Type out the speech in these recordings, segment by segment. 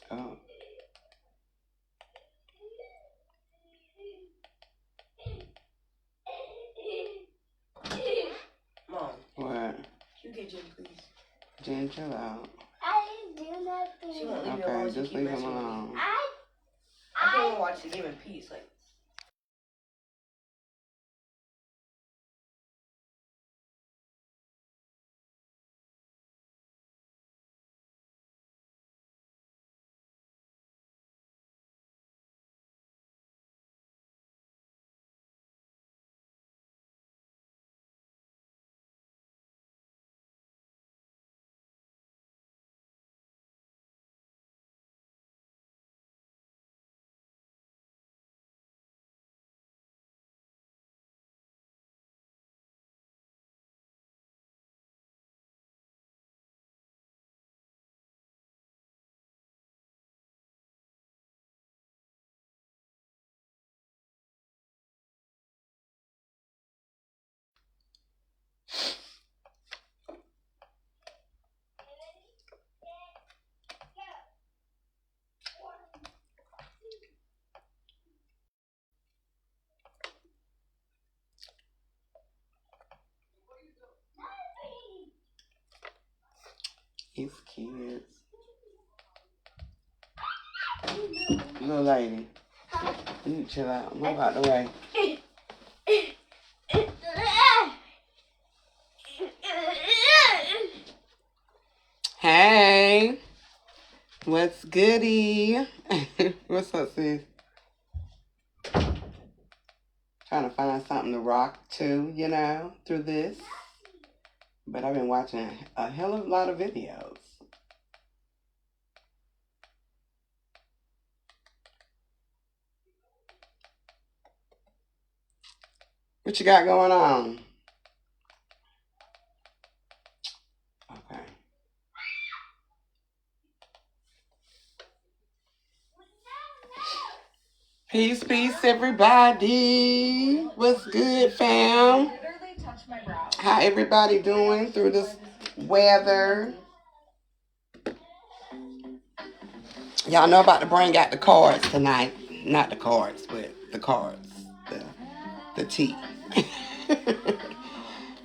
Oh. Mom. What? You get Jen, please. Jen, chill out. I didn't do nothing. She won't leave me Okay, alone. just leave him alone. I can't even watch the game in peace. Like. These kids. Little lady. You need to chill out. Move out the way. Hey. What's goody? What's up, sis? Trying to find something to rock to, you know, through this. But I've been watching a hell of a lot of videos. What you got going on? Okay. Peace, peace, everybody. What's good, fam? How everybody doing through this weather? Y'all know about to bring out the cards tonight. Not the cards, but the cards. The tea.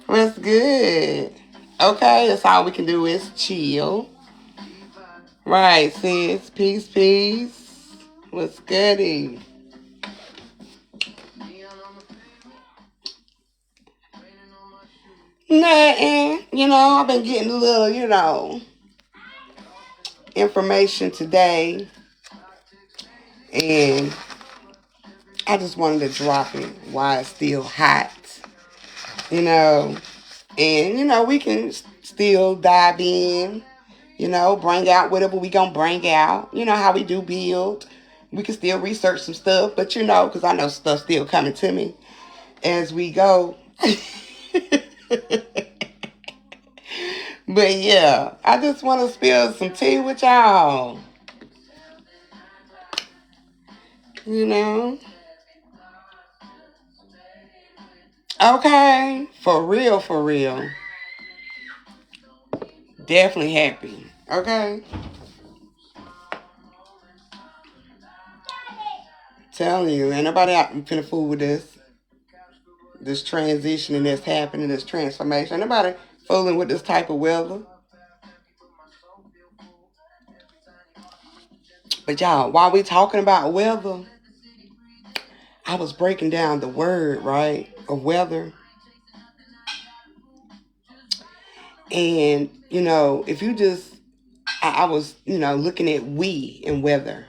What's good? Okay, that's all we can do is chill. Right, sis. Peace, peace. What's goody? Nothing. You know, I've been getting a little, information today. And I just wanted to drop it while it's still hot. And, we can still dive in, bring out whatever we gonna bring out. You know how we do build. We can still research some stuff, but because I know stuff still coming to me as we go. But yeah, I just want to spill some tea with y'all. Okay, for real, for real. Definitely happy. Okay, telling you, ain't nobody out finna fool with this transitioning that's happening, this transformation. Ain't nobody fooling with this type of weather. But y'all, while we talking about weather, I was breaking down the word, right, of weather. And, if you just, I was, looking at we and weather.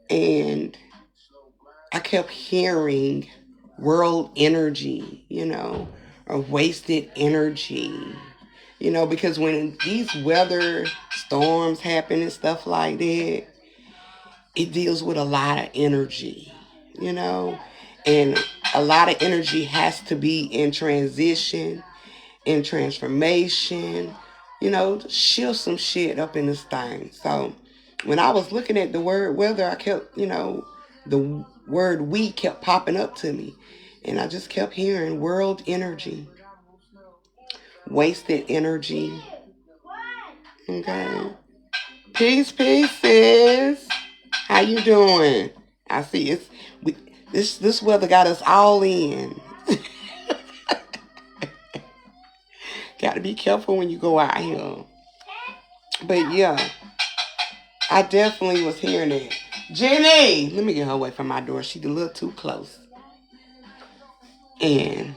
And I kept hearing world energy, or wasted energy. Because when these weather storms happen and stuff like that, it deals with a lot of energy, you know, and a lot of energy has to be in transition, in transformation, to shift some shit up in this thing. So when I was looking at the word weather, I kept, the word we kept popping up to me. And I just kept hearing world energy, wasted energy. Okay. Peace, peace, sis. How you doing? I see this weather got us all in. Got to be careful when you go out here. But yeah, I definitely was hearing it. Jenny, let me get her away from my door. She's a little too close, and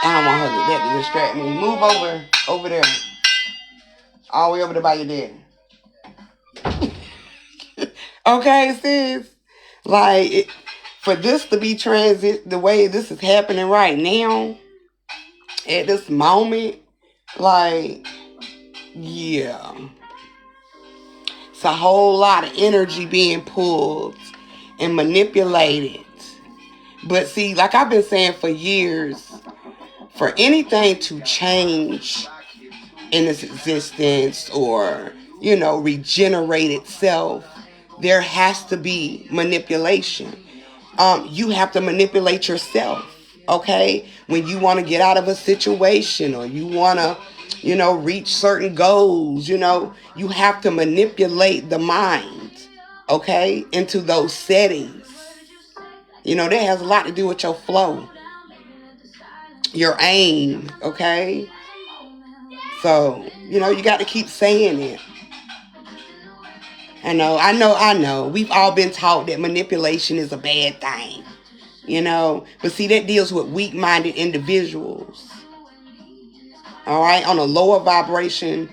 I don't want that to distract me. Move over there, all the way over there by your daddy. Okay, sis. For this to be transit the way this is happening right now, at this moment, yeah. It's a whole lot of energy being pulled and manipulated. But see, like I've been saying for years, for anything to change in its existence or, regenerate itself, there has to be manipulation. You have to manipulate yourself, okay? When you want to get out of a situation or you want to, reach certain goals, you have to manipulate the mind, okay, into those settings. That has a lot to do with your flow, your aim, okay? So, you got to keep saying it. I know. We've all been taught that manipulation is a bad thing. But see, that deals with weak-minded individuals. All right, on a lower vibration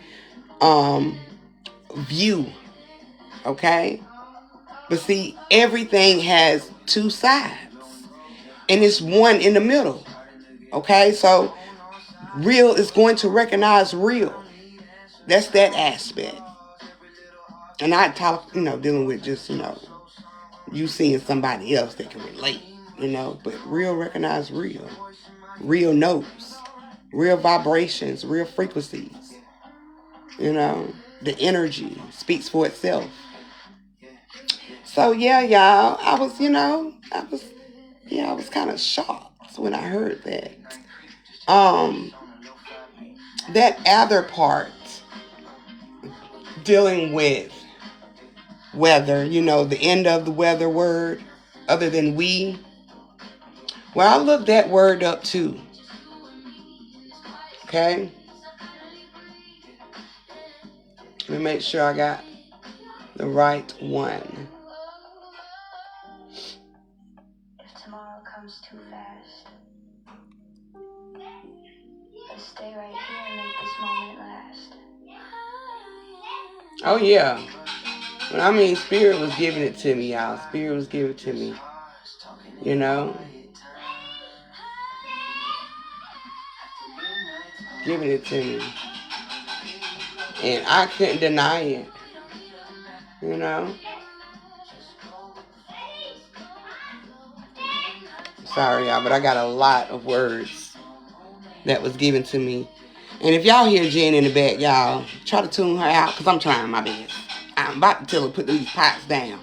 view. Okay, but see, everything has two sides, and it's one in the middle. Okay, so real is going to recognize real. That's that aspect. And I talk, dealing with just, you seeing somebody else that can relate, but real recognize real. Real notes, real vibrations, real frequencies. The energy speaks for itself. So yeah, y'all, I was kind of shocked when I heard that. That other part dealing with weather, the end of the weather word, other than we. Well, I looked that word up too. Okay. Let me make sure I got the right one. If tomorrow comes too fast, let's stay right here and make this moment last. Oh yeah. But I mean, Spirit was giving it to me, y'all. Spirit was giving it to me. Giving it to me. And I couldn't deny it. Sorry, y'all, but I got a lot of words that was given to me. And if y'all hear Jen in the back, y'all, try to tune her out, because I'm trying my best. I'm about to tell her to put these pots down.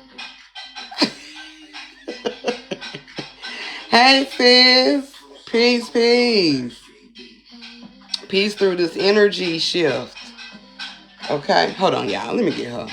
Hey, sis. Peace, peace. Peace through this energy shift. Okay, hold on, y'all. Let me get her.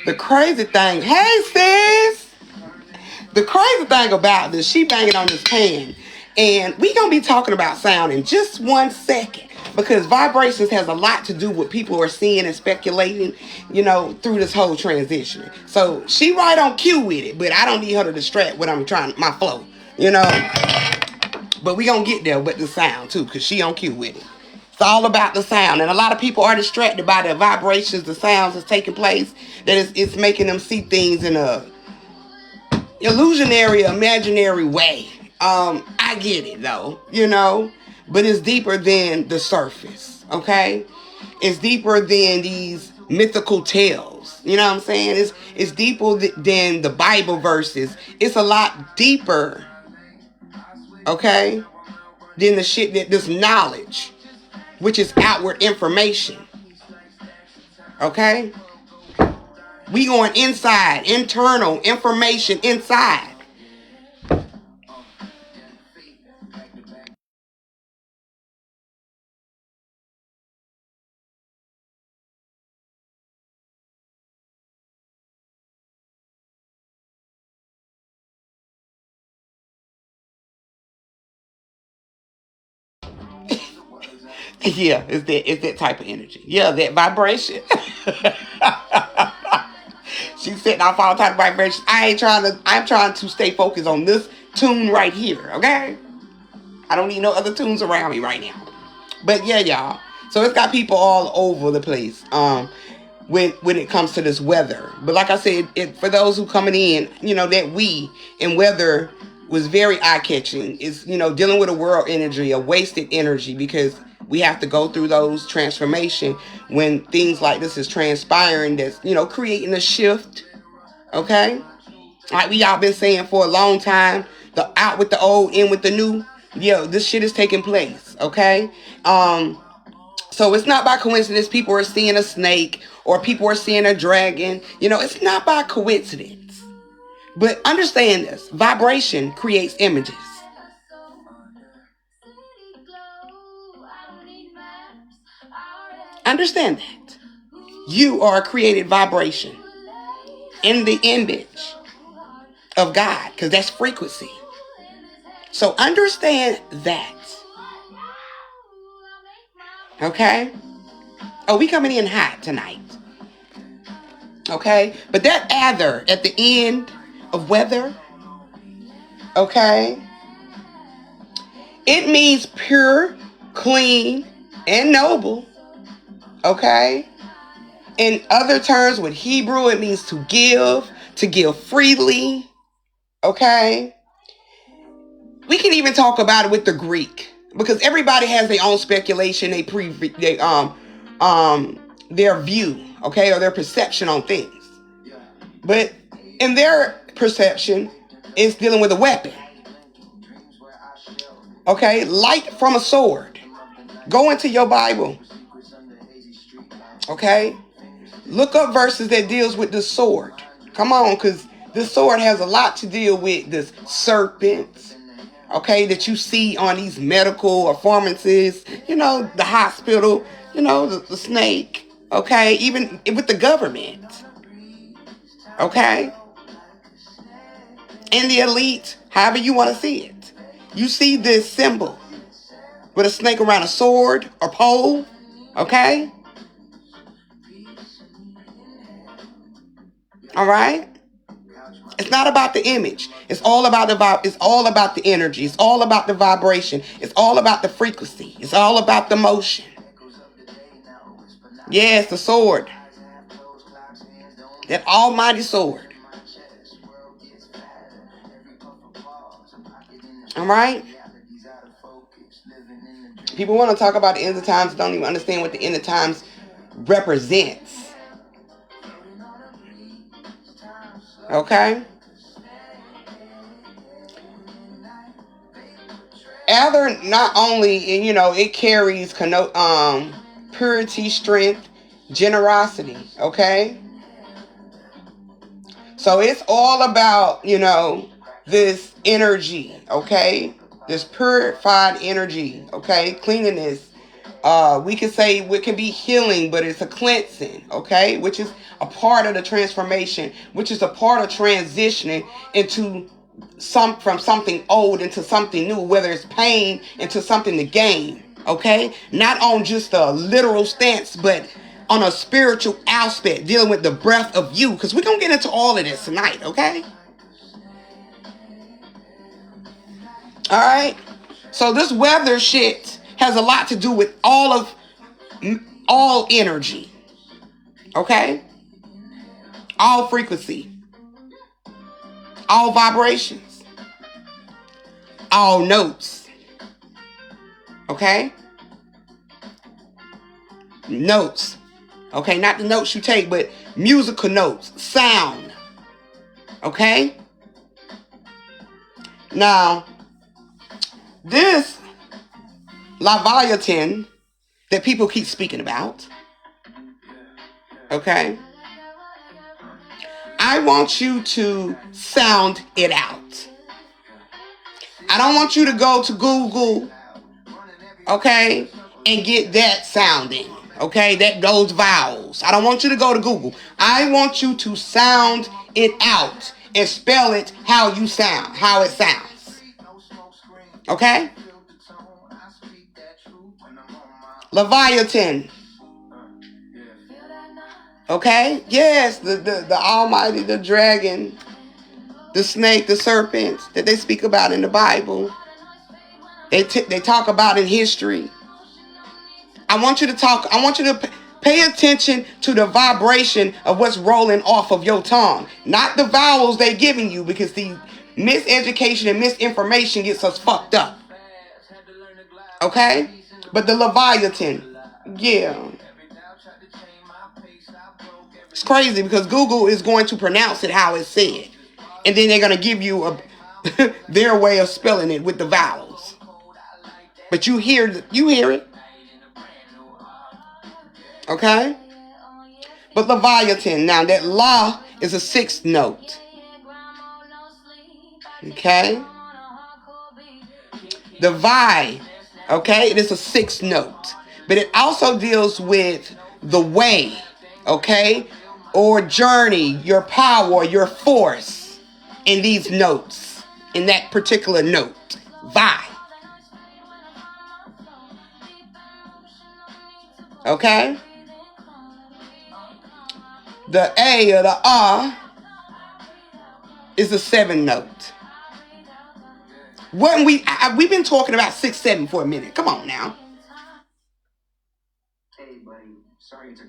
The crazy thing, hey, sis. The crazy thing about this, she banging on this pan. And we going to be talking about sound in just 1 second. Because vibrations has a lot to do with people are seeing and speculating, through this whole transition. So she right on cue with it, but I don't need her to distract what I'm trying, my flow, you know. But we gonna get there with the sound too, because she on cue with it. It's all about the sound. And a lot of people are distracted by the vibrations, the sounds that's taking place, that it's making them see things in a illusionary, imaginary way. I get it though, but it's deeper than the surface, okay? It's deeper than these mythical tales. You know what I'm saying? It's deeper than the Bible verses. It's a lot deeper, okay, than the shit that this knowledge, which is outward information. Okay? We going inside, internal information inside. Yeah, it's that type of energy. Yeah, that vibration. She's setting off all type of vibrations. I'm trying to stay focused on this tune right here, okay? I don't need no other tunes around me right now. But yeah, y'all. So it's got people all over the place. When it comes to this weather. But like I said, for those who coming in, that we and weather was very eye-catching. It's, dealing with a world energy, a wasted energy, because we have to go through those transformation when things like this is transpiring, that's, creating a shift. Okay? Like we all been saying for a long time, the out with the old, in with the new. Yo, this shit is taking place. Okay? So it's not by coincidence people are seeing a snake or people are seeing a dragon. It's not by coincidence. But understand this. Vibration creates images. Understand that. You are a created vibration in the image of God, because that's frequency. So understand that. Okay? Oh, we coming in hot tonight. Okay? But that other at the end of weather, okay, it means pure, clean, and noble. Okay? In other terms, with Hebrew, it means to give freely. Okay? We can even talk about it with the Greek, because everybody has their own speculation, their view, okay, or their perception on things. But in their perception, it's dealing with a weapon. Okay, light from a sword. Go into your Bible. Okay, look up verses that deals with the sword. Come on, because this sword has a lot to deal with this serpent. Okay, that you see on these medical performances. The hospital. The snake. Okay, even with the government. Okay, and the elite. However you want to see it. You see this symbol with a snake around a sword or pole. Okay. All right. It's not about the image. It's all about the vibe. It's all about the energy. It's all about the vibration. It's all about the frequency. It's all about the motion. Yes, the sword. That almighty sword. All right? People want to talk about the end of times, don't even understand what the end of times represents. Okay? Ether not only, it carries purity, strength, generosity. Okay? So it's all about, this energy. Okay? This purified energy. Okay? Cleanliness. We can say it can be healing, but it's a cleansing, okay? Which is a part of the transformation, which is a part of transitioning into from something old into something new, whether it's pain into something to gain, okay? Not on just a literal stance, but on a spiritual aspect, dealing with the breath of you, because we're going to get into all of this tonight, okay? All right? So this weather shit has a lot to do with all energy. Okay? All frequency. All vibrations. All notes. Okay? Notes. Okay? Not the notes you take, but musical notes. Sound. Okay? Now, this Leviathan that people keep speaking about, okay? I want you to sound it out. I don't want you to go to Google, okay, and get that sounding, okay, those vowels. I don't want you to go to Google. I want you to sound it out and spell it how it sounds. Okay? Leviathan. Okay? Yes, the almighty, the dragon, the snake, the serpent that they speak about in the Bible. They talk about in history. I want you to pay attention to the vibration of what's rolling off of your tongue. Not the vowels they're giving you, because the miseducation and misinformation gets us fucked up. Okay? But the Leviathan, yeah. It's crazy because Google is going to pronounce it how it's said. And then they're going to give you their way of spelling it with the vowels. But you hear it. Okay? But Leviathan, now that La is a sixth note. Okay? The Vi, okay, it is a sixth note. But it also deals with the way, okay? Or journey, your power, your force in these notes, in that particular note. Vi. Okay? The A or the is a 7 note. We've been talking about 6, 7 for a minute. Come on now.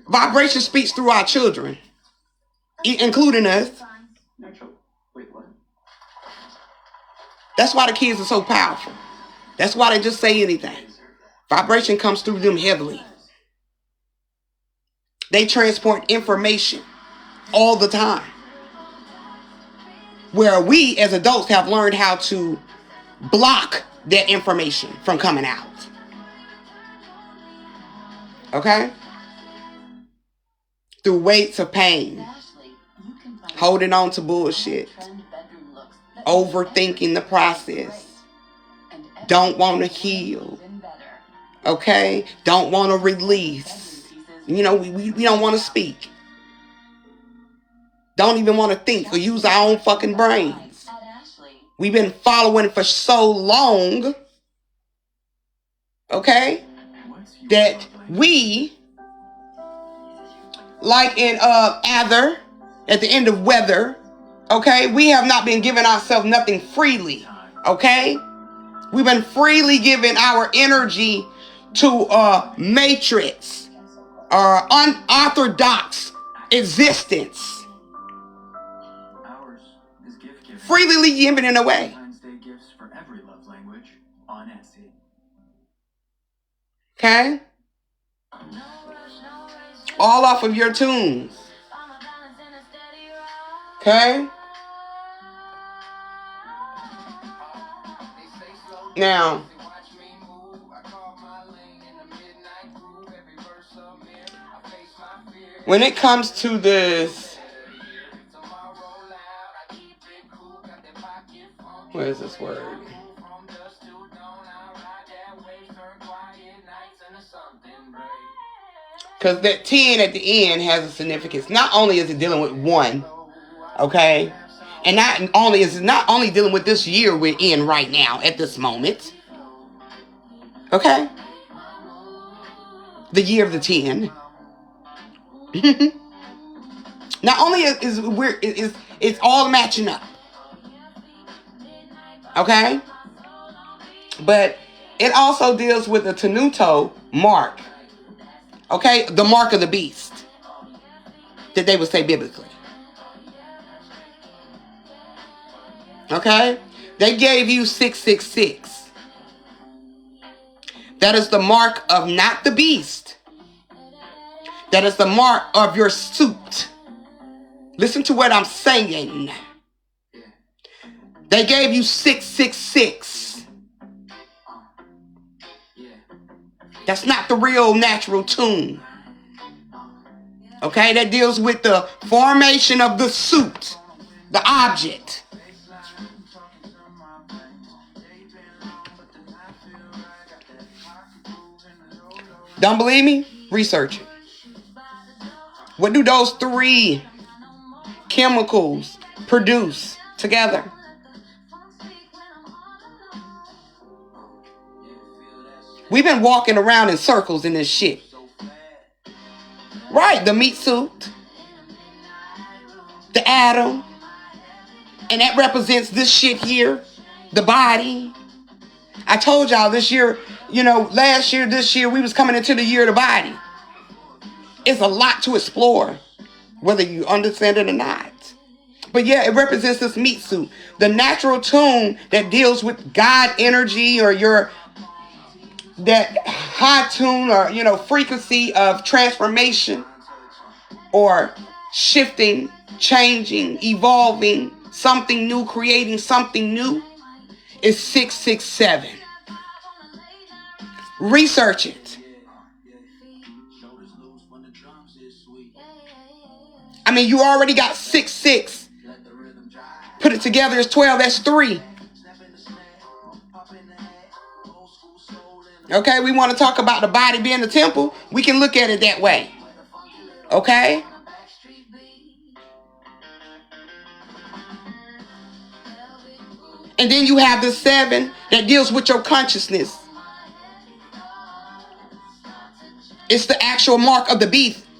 Vibration speaks through our children, including us. That's why the kids are so powerful. That's why they just say anything. Vibration comes through them heavily. They transport information all the time. Where we as adults have learned how to block that information from coming out. Okay? Through weights of pain. Holding on to bullshit. Overthinking the process. Don't want to heal. Okay? Don't want to release. We don't want to speak. Don't even want to think or use our own fucking brains. We've been following for so long, okay, that we, like in Ather, at the end of Weather, okay, we have not been giving ourselves nothing freely, okay? We've been freely giving our energy to matrix, unorthodox existence, Freely giving it away. Valentine's Day gifts for every love language on Etsy. Okay? All off of your tunes. Okay? Now, when it comes to this, where is this word? Because that 10 at the end has a significance. Not only is it dealing with one, okay? And not only is it not only dealing with this year we're in right now at this moment, okay? The year of the 10. Not only is it's all matching up, okay? But it also deals with the Tenuto mark, okay? The mark of the beast that they would say biblically. Okay? They gave you 666. That is the mark of not the beast. That is the mark of your suit. Listen to what I'm saying. They gave you 666. That's not the real natural tune. Okay? That deals with the formation of the suit, the object. Don't believe me? Research it. What do those three chemicals produce together? We've been walking around in circles in this shit. Right, the meat suit, the atom, and that represents this shit here, the body. I told y'all this year, last year, this year, we was coming into the year of the body. It's a lot to explore, whether you understand it or not. But yeah, it represents this meat suit. The natural tune that deals with God energy or that high tune or, frequency of transformation or shifting, changing, evolving, something new, creating something new is 667. Research it. I mean, you already got 6. Put it together, it's 12, that's 3. Okay, we want to talk about the body being the temple. We can look at it that way. Okay? And then you have the 7 that deals with your consciousness. It's the actual mark of the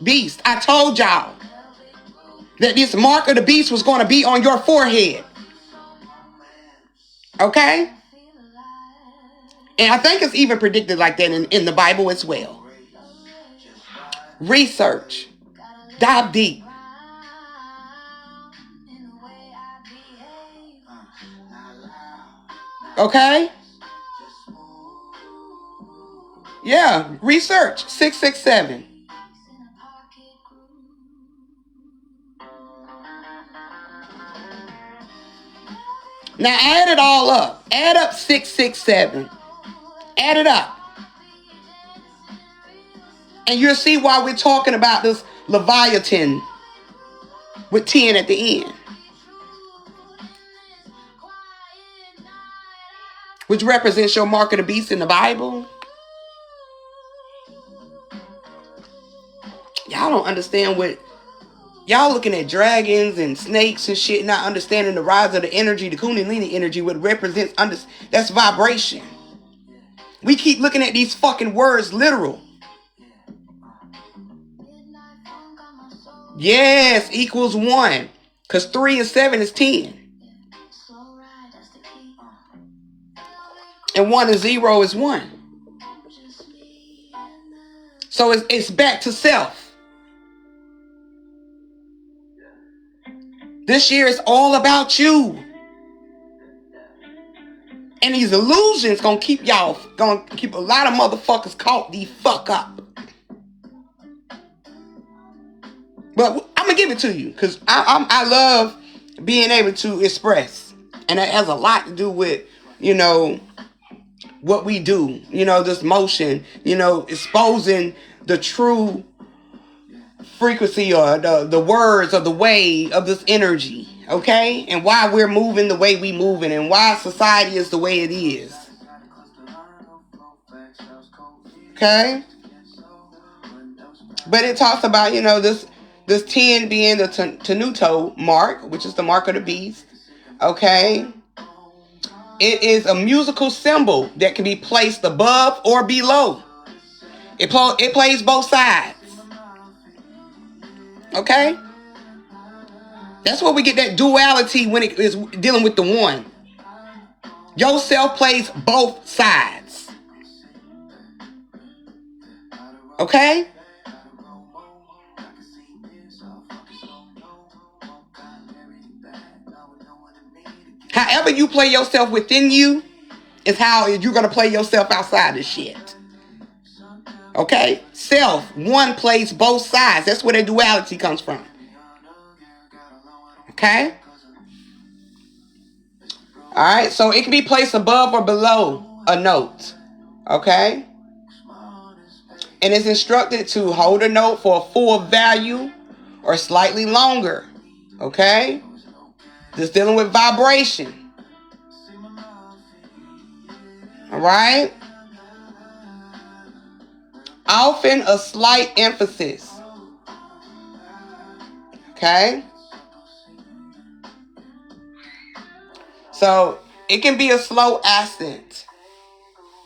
beast. I told y'all that this mark of the beast was going to be on your forehead. Okay? And I think it's even predicted like that in the Bible as well. Research. Dive deep. Okay? Yeah, research. 667. Now add it all up. Add up 667. Add it up. And you'll see why we're talking about this Leviathan with 10 at the end. Which represents your mark of the beast in the Bible. Y'all don't understand what... Y'all looking at dragons and snakes and shit, not understanding the rise of the energy, the Kundalini energy, what represents... That's vibration. We keep looking at these fucking words literal. Yes, equals 1. Because 3 and 7 is 10. And 1 and 0 is 1. So it's back to self. This year is all about you. And these illusions gonna keep a lot of motherfuckers caught the fuck up. But I'm gonna give it to you because I love being able to express, and that has a lot to do with, you know, what we do. You know, this motion. You know, exposing the true frequency or the words of the way of this energy. Okay, and why we're moving the way we moving, and why society is the way it is. Okay, but it talks about, you know, this 10 being the Tenuto mark, which is the mark of the beast. Okay, it is a musical symbol that can be placed above or below. It plays both sides. Okay, that's where we get that duality when it is dealing with the one. Yourself plays both sides. Okay? However you play yourself within you is how you're going to play yourself outside this shit. Okay? Self, one plays both sides. That's where the duality comes from. Okay? Alright, so it can be placed above or below a note. Okay? And it's instructed to hold a note for a full value or slightly longer. Okay? Just dealing with vibration. Alright? Often a slight emphasis. Okay? So it can be a slow accent,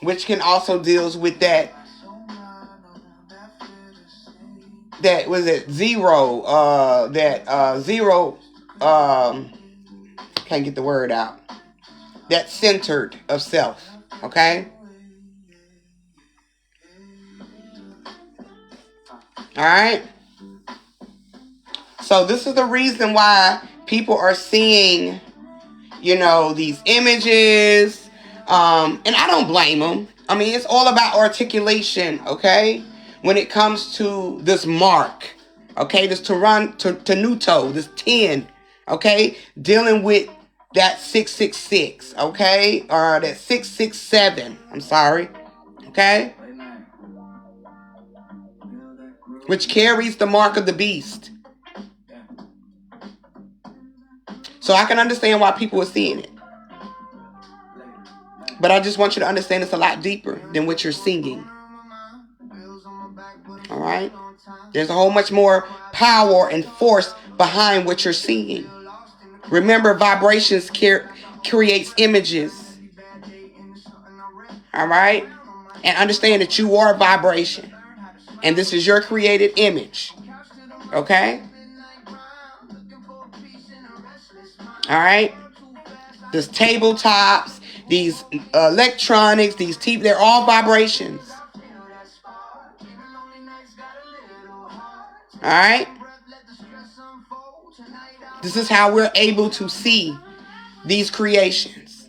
which can also deals with that was it zero, zero, can't get the word out. That centered of self. Okay? Alright? So this is the reason why people are seeing, you know, these images. And I don't blame them. I mean, it's all about articulation, okay? When it comes to this mark, okay? This Tenuto, this 10, okay? Dealing with that 666, okay? Or that 667, I'm sorry, okay? Which carries the mark of the beast. So I can understand why people are seeing it. But I just want you to understand it's a lot deeper than what you're singing. Alright? There's a whole much more power and force behind what you're singing. Remember, vibrations creates images. Alright? And understand that you are a vibration. And this is your created image. Okay? Alright? These tabletops, these electronics, these TV, they're all vibrations. Alright? This is how we're able to see these creations.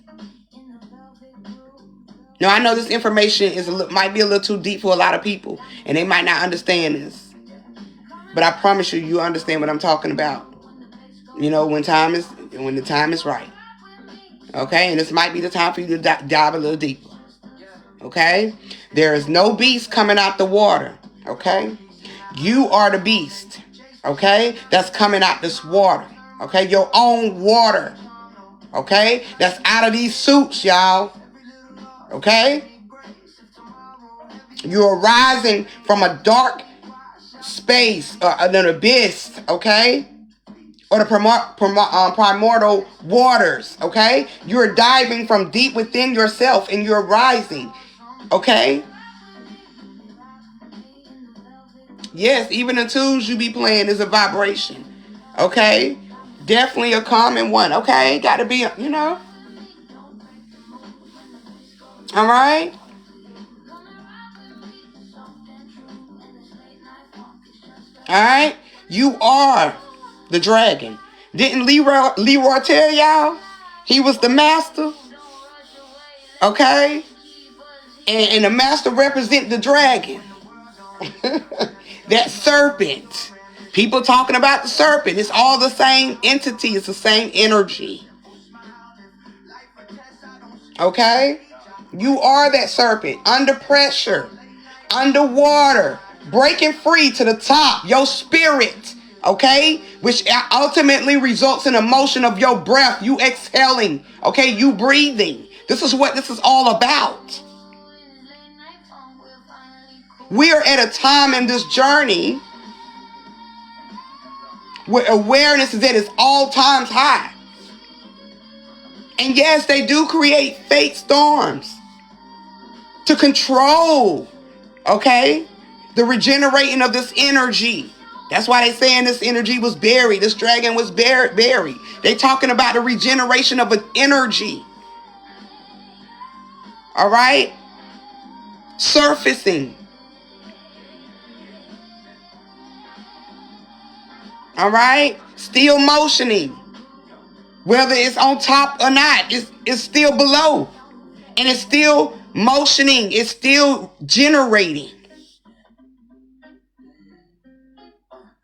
Now, I know this information might be a little too deep for a lot of people, and they might not understand this. But I promise you understand what I'm talking about. You know, when the time is right. Okay? And this might be the time for you to dive a little deeper. Okay? There is no beast coming out the water. Okay? You are the beast. Okay? That's coming out this water. Okay? Your own water. Okay? That's out of these suits, y'all. Okay? You're rising from a dark space, an abyss, okay? Or the primordial waters, okay? You're diving from deep within yourself and you're rising, okay? Yes, even the tunes you be playing is a vibration, okay? Definitely a common one, okay? Gotta be, you know? All right? All right? You are the dragon. Didn't Leroy tell y'all he was the master? Okay? And the master represent the dragon. That serpent. People talking about the serpent. It's all the same entity. It's the same energy. Okay? You are that serpent. Under pressure. Underwater. Breaking free to the top. Your spirit. Okay? Which ultimately results in a motion of your breath. You exhaling. Okay? You breathing. This is what this is all about. We are at a time in this journey where awareness is at its all times high. And yes, they do create fake storms to control, okay, the regenerating of this energy. That's why they saying this energy was buried. This dragon was buried. They talking about the regeneration of an energy. All right? Surfacing. All right? Still motioning. Whether it's on top or not, it's still below. And it's still motioning. It's still generating.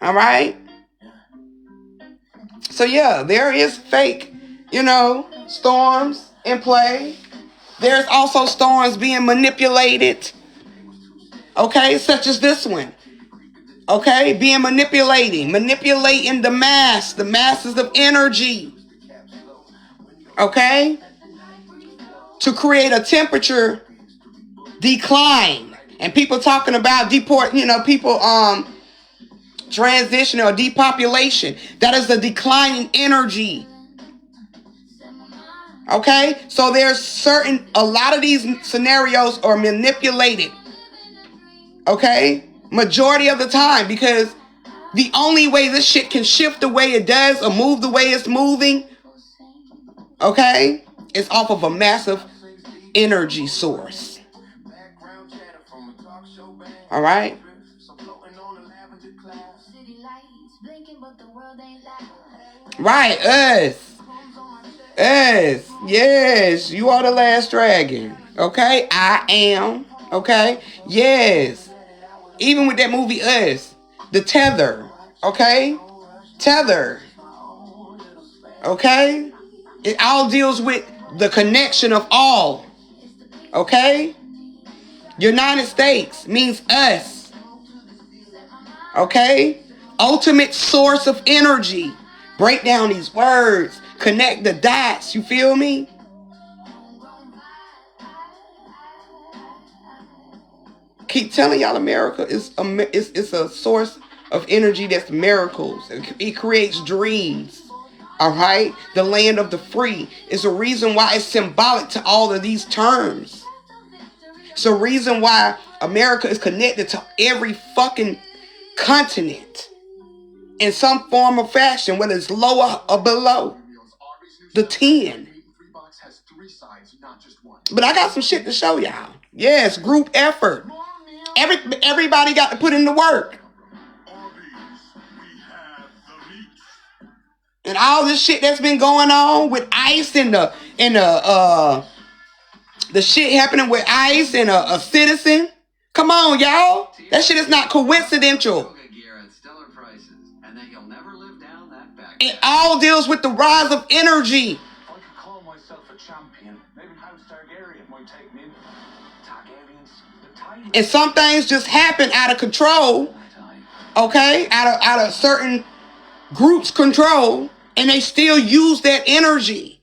All right? So yeah, there is fake, storms in play. There's also storms being manipulated. Okay? Such as this one. Okay? Manipulating the masses of energy. Okay? To create a temperature decline. And people talking about transition or depopulation. That is the declining energy. Okay? So a lot of these scenarios are manipulated. Okay? Majority of the time, because the only way this shit can shift the way it does or move the way it's moving, okay, is off of a massive energy source. All right? Right, us. Yes, you are the last dragon. Okay? I am. Okay? Yes. Even with that movie, Us. The tether. Okay? Tether. Okay? It all deals with the connection of all. Okay? United States means us. Okay? Ultimate source of energy. Break down these words. Connect the dots. You feel me? Keep telling y'all America is a source of energy that's miracles. It creates dreams. All right? The land of the free is a reason why it's symbolic to all of these terms. It's a reason why America is connected to every fucking continent in some form or fashion, whether it's lower or below the 10. But I got some shit to show y'all. Yes, group effort. Everybody got to put in the work. And all this shit that's been going on with ICE and the shit happening with ICE and a citizen. Come on, y'all. That shit is not coincidental. It all deals with the rise of energy. If I could call myself a champion, maybe House Targaryen might take me in. Targaryens, And some things just happen out of control. Okay? Out of certain groups' control. And they still use that energy.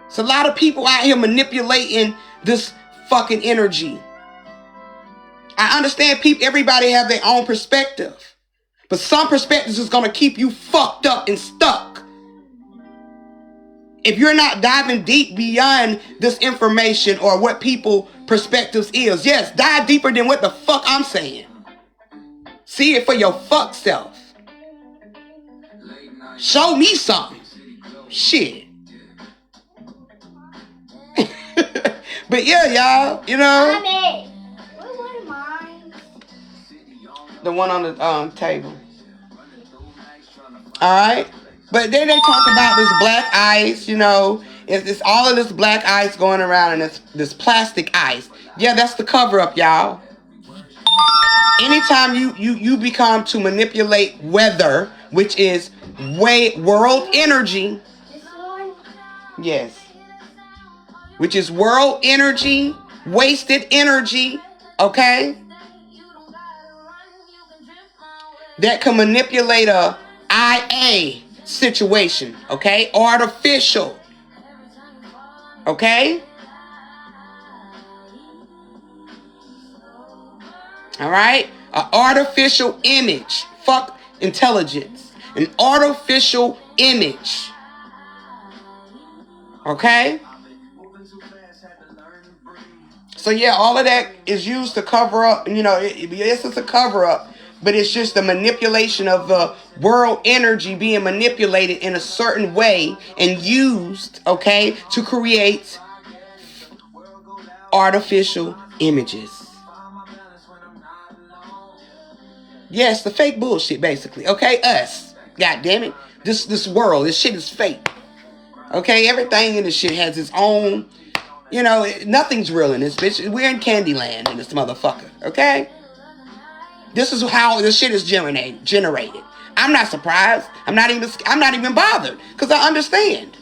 It's a lot of people out here manipulating this fucking energy. I understand everybody have their own perspective. But some perspectives is going to keep you fucked up and stuck. If you're not diving deep beyond this information or what people perspectives is. Yes, dive deeper than what the fuck I'm saying. See it for your fuck self. Show me something. Shit. But yeah, y'all, Mommy, what was mine? the one on the table. All right. But then they talk about this black ice, you know. It's all of this black ice going around and it's this plastic ice. Yeah, that's the cover up, y'all. Anytime you become to manipulate weather, which is world energy, yes, which is world energy, wasted energy, okay, that can manipulate a IA situation, okay, artificial, okay. All right? An artificial image. Fuck intelligence. An artificial image. Okay? So yeah, all of that is used to cover up, you know, yes, it's a cover up, but it's just the manipulation of the world energy being manipulated in a certain way and used, okay, to create artificial images. Yes, the fake bullshit, basically. Okay, us. God damn it. This world, this shit is fake. Okay, everything in this shit has its own, you know, nothing's real in this bitch. We're in Candyland in this motherfucker. Okay? This is how this shit is generated. I'm not surprised. I'm not even bothered. Because I understand.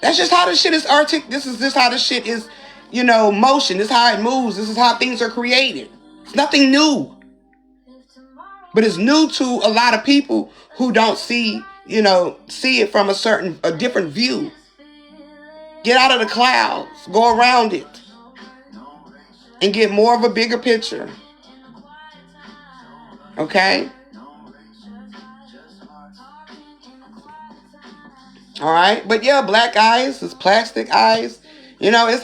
That's just how this shit is This is just how this shit is, you know, motion. This is how it moves. This is how things are created. It's nothing new. But it's new to a lot of people who don't see it from a different view. Get out of the clouds. Go around it. And get more of a bigger picture. Okay? All right, but yeah, black eyes, it's plastic eyes. You know, it's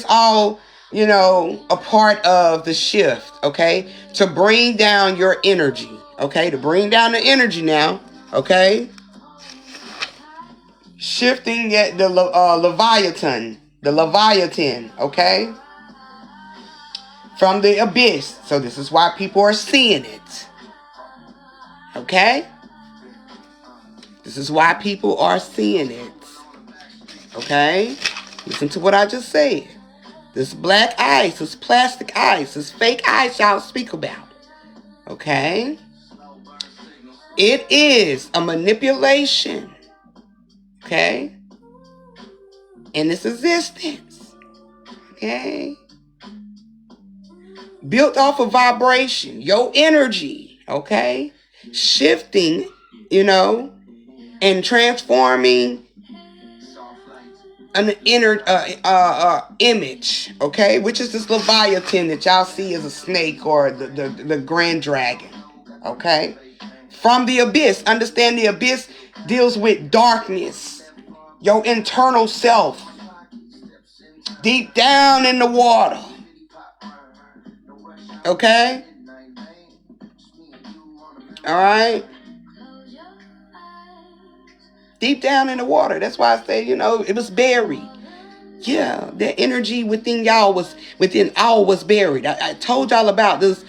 all, you know, a part of the shift, okay? To bring down your energy, okay? To bring down the energy now, okay? Shifting at the Leviathan, okay? From the abyss. So this is why people are seeing it, okay? This is why people are seeing it. Okay? Listen to what I just said. This black ice, this plastic ice, this fake ice y'all speak about. Okay? It is a manipulation. Okay? In this existence. Okay? Built off of vibration. Your energy. Okay? Shifting, you know, and transforming an inner image, okay, which is this Leviathan that y'all see as a snake or the grand dragon, okay, from the abyss. Understand the abyss deals with darkness, your internal self, deep down in the water, okay, all right. Deep down in the water. That's why I say, you know, it was buried. Yeah, that energy within all was buried. I told y'all about this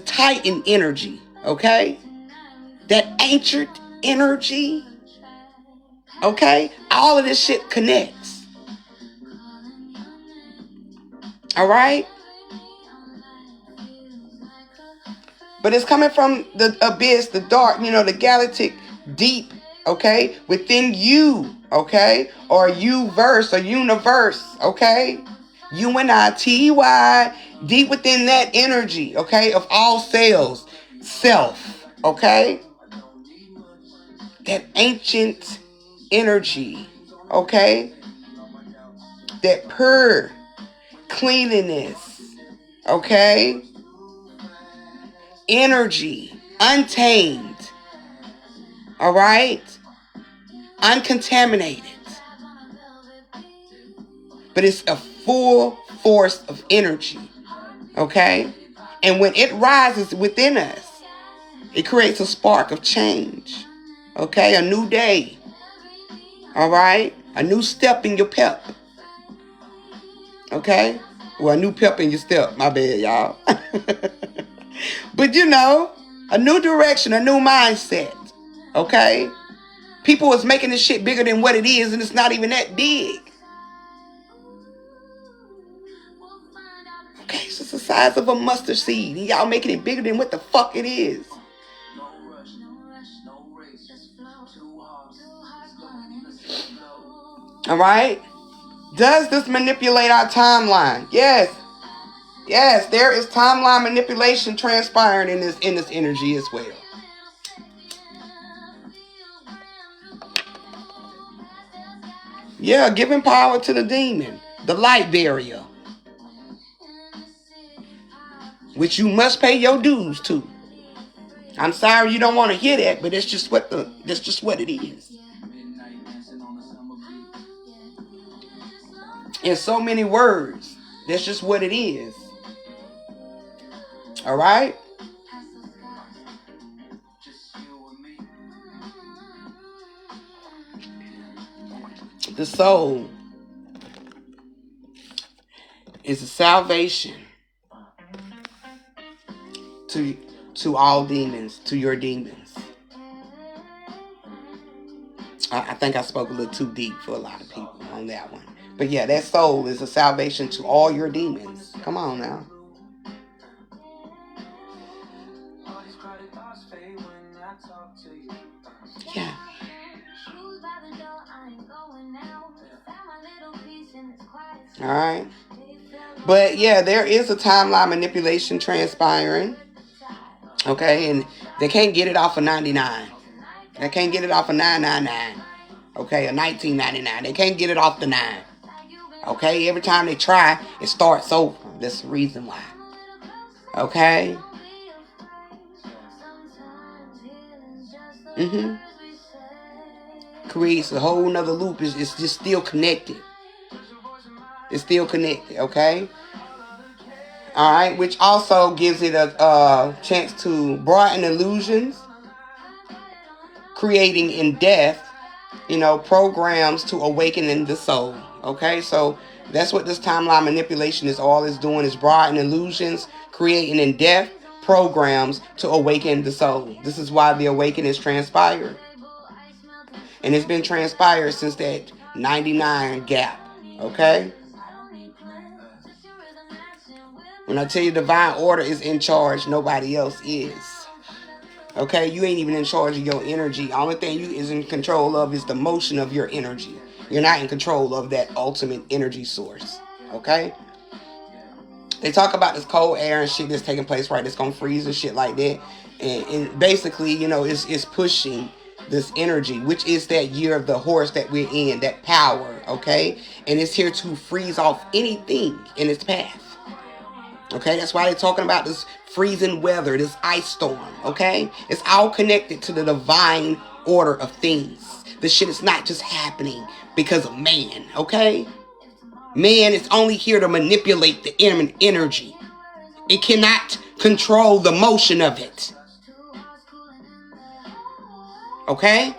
Titan energy, okay? That ancient energy, okay? All of this shit connects. All right? But it's coming from the abyss, the dark, you know, the galactic deep, okay, within you, okay, or you-verse or universe, okay, UNITY, deep within that energy, okay, of all cells, self, okay, that ancient energy, okay, that pure cleanliness, okay, energy, untamed, all right, uncontaminated, but it's a full force of energy, okay, and when it rises within us, it creates a spark of change, okay, a new day, all right, a new step in your pep, okay, well, a new pep in your step, my bad, y'all. But you know, a new direction, a new mindset. Okay? People is making this shit bigger than what it is, and it's not even that big. Okay, it's just the size of a mustard seed. And y'all making it bigger than what the fuck it is. Alright? Does this manipulate our timeline? Yes. Yes, there is timeline manipulation transpiring in this energy as well. Yeah, giving power to the demon, the light barrier, which you must pay your dues to. I'm sorry you don't want to hear that, but that's just what it is. In so many words, that's just what it is. All right? The soul is a salvation to all demons, to your demons. I think I spoke a little too deep for a lot of people on that one. But yeah, that soul is a salvation to all your demons. Come on now. Yeah. All right. But yeah, there is a timeline manipulation transpiring. Okay, and they can't get it off of 99. They can't get it off of 999. Okay, or 1999. They can't get it off the 9. Okay, every time they try, it starts over. That's the reason why. Okay? Creates a whole nother loop. It's just still connected. It's still connected, okay? Alright, which also gives it a chance to broaden illusions, creating in death, programs to awaken in the soul. Okay, so that's what this timeline manipulation is doing, is broaden illusions, creating in death programs to awaken the soul. This is why the awakening is transpired. And it's been transpired since that 99 gap. Okay? When I tell you divine order is in charge, nobody else is. Okay? You ain't even in charge of your energy. The only thing you is in control of is the motion of your energy. You're not in control of that ultimate energy source. Okay? They talk about this cold air and shit that's taking place, right? It's going to freeze and shit like that. And basically, it's pushing this energy, which is that year of the horse that we're in, that power, okay? And it's here to freeze off anything in its path. Okay, that's why they're talking about this freezing weather, this ice storm, okay? It's all connected to the divine order of things. This shit is not just happening because of man, okay? Man is only here to manipulate the energy. It cannot control the motion of it. Okay?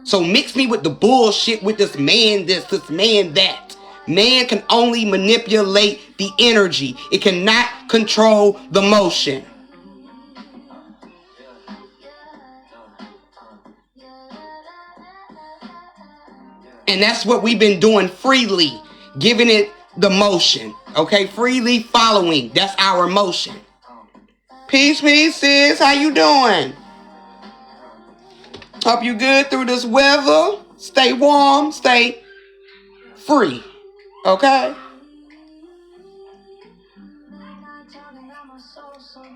So mix me with the bullshit with this man this man that. Man can only manipulate the energy. It cannot control the motion. And that's what we've been doing freely. Giving it the motion. Okay? Freely following. That's our motion. Peace, sis. How you doing? Hope you good through this weather. Stay warm. Stay free. Okay?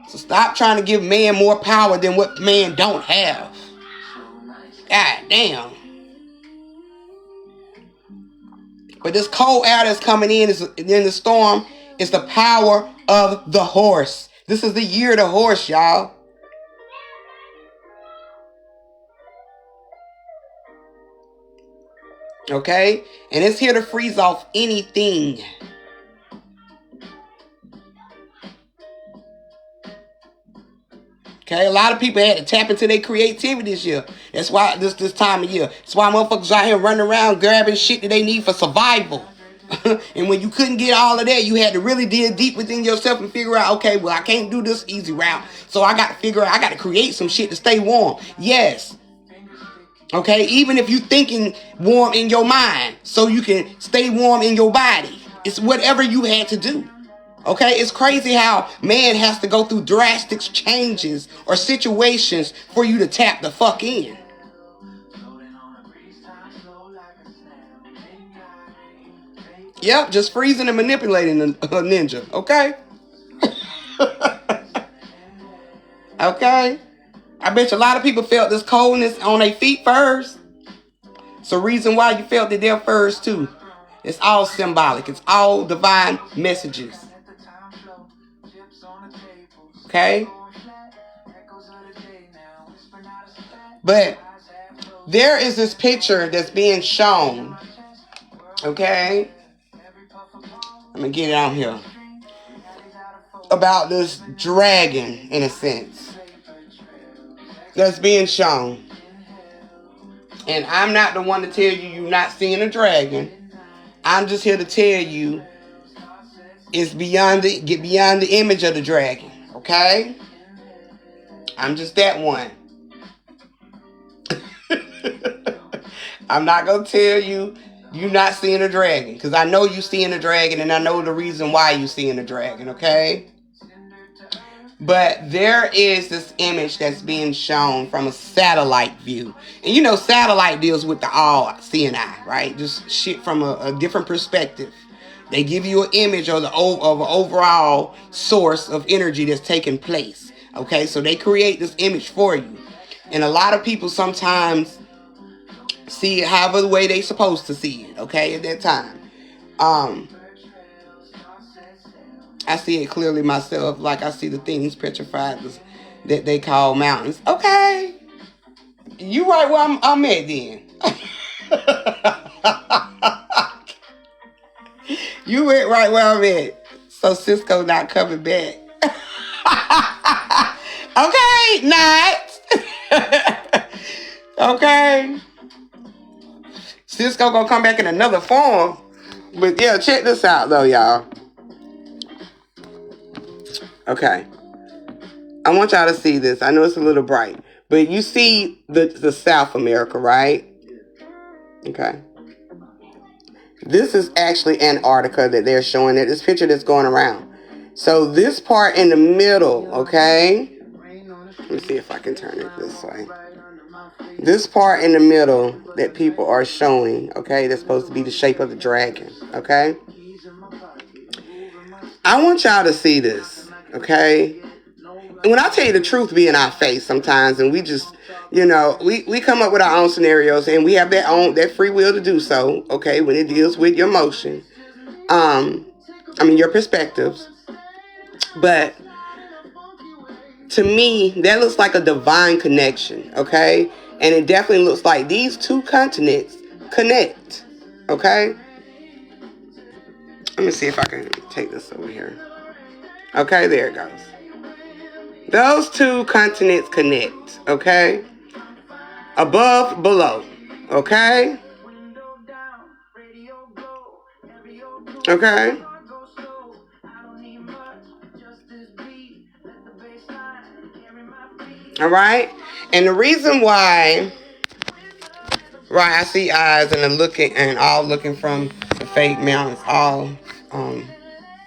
So stop trying to give man more power than what man don't have. God damn. But this cold air that's coming in the storm is the power of the horse. This is the year of the horse, y'all. Okay? And it's here to freeze off anything. Okay? A lot of people had to tap into their creativity this year. That's why this time of year. That's why motherfuckers out here running around grabbing shit that they need for survival. And when you couldn't get all of that, you had to really dig deep within yourself and figure out, okay, well, I can't do this easy route. So I got to figure out, I got to create some shit to stay warm. Yes. Okay, even if you thinking warm in your mind, so you can stay warm in your body. It's whatever you had to do. Okay, it's crazy how man has to go through drastic changes or situations for you to tap the fuck in. Yep, just freezing and manipulating a ninja. Okay. Okay. I bet you a lot of people felt this coldness on their feet first. It's a reason why you felt it there first too. It's all symbolic. It's all divine messages. Okay? But there is this picture that's being shown. Okay? I'm going to get it out here. About this dragon, in a sense. That's being shown. And I'm not the one to tell you you're not seeing a dragon. I'm just here to tell you it's get beyond the image of the dragon. Okay? I'm just that one. I'm not going to tell you you're not seeing a dragon. Because I know you're seeing a dragon and I know the reason why you're seeing a dragon. Okay? But there is this image that's being shown from a satellite view. And you know, satellite deals with the all-seeing eye, right? Just shit from a different perspective. They give you an image of an overall source of energy that's taking place. Okay, so they create this image for you. And a lot of people sometimes see it however the way they supposed to see it, okay, at that time. I see it clearly myself, like I see the things petrified that they call mountains. Okay, you right where I'm at then. You went right where I'm at. So Cisco not coming back. Okay, not. Okay. Cisco gonna come back in another form. But yeah, check this out though, y'all. Okay. I want y'all to see this. I know it's a little bright. But you see the South America, right? Okay. This is actually Antarctica that they're showing it. This picture that's going around. So this part in the middle, okay? Let me see if I can turn it this way. This part in the middle that people are showing, okay? That's supposed to be the shape of the dragon, okay? I want y'all to see this, okay? And when I tell you the truth be in our face sometimes, and we just, you know, we come up with our own scenarios, and we have that free will to do so, okay, when it deals with your emotion. Your perspectives. But to me, that looks like a divine connection, okay? And it definitely looks like these two continents connect, okay? Let me see if I can take this over here. Okay, there it goes. Those two continents connect, okay? Above, below, okay? Okay? All right? And the reason why, right, I see eyes and all looking from the fake mountains, all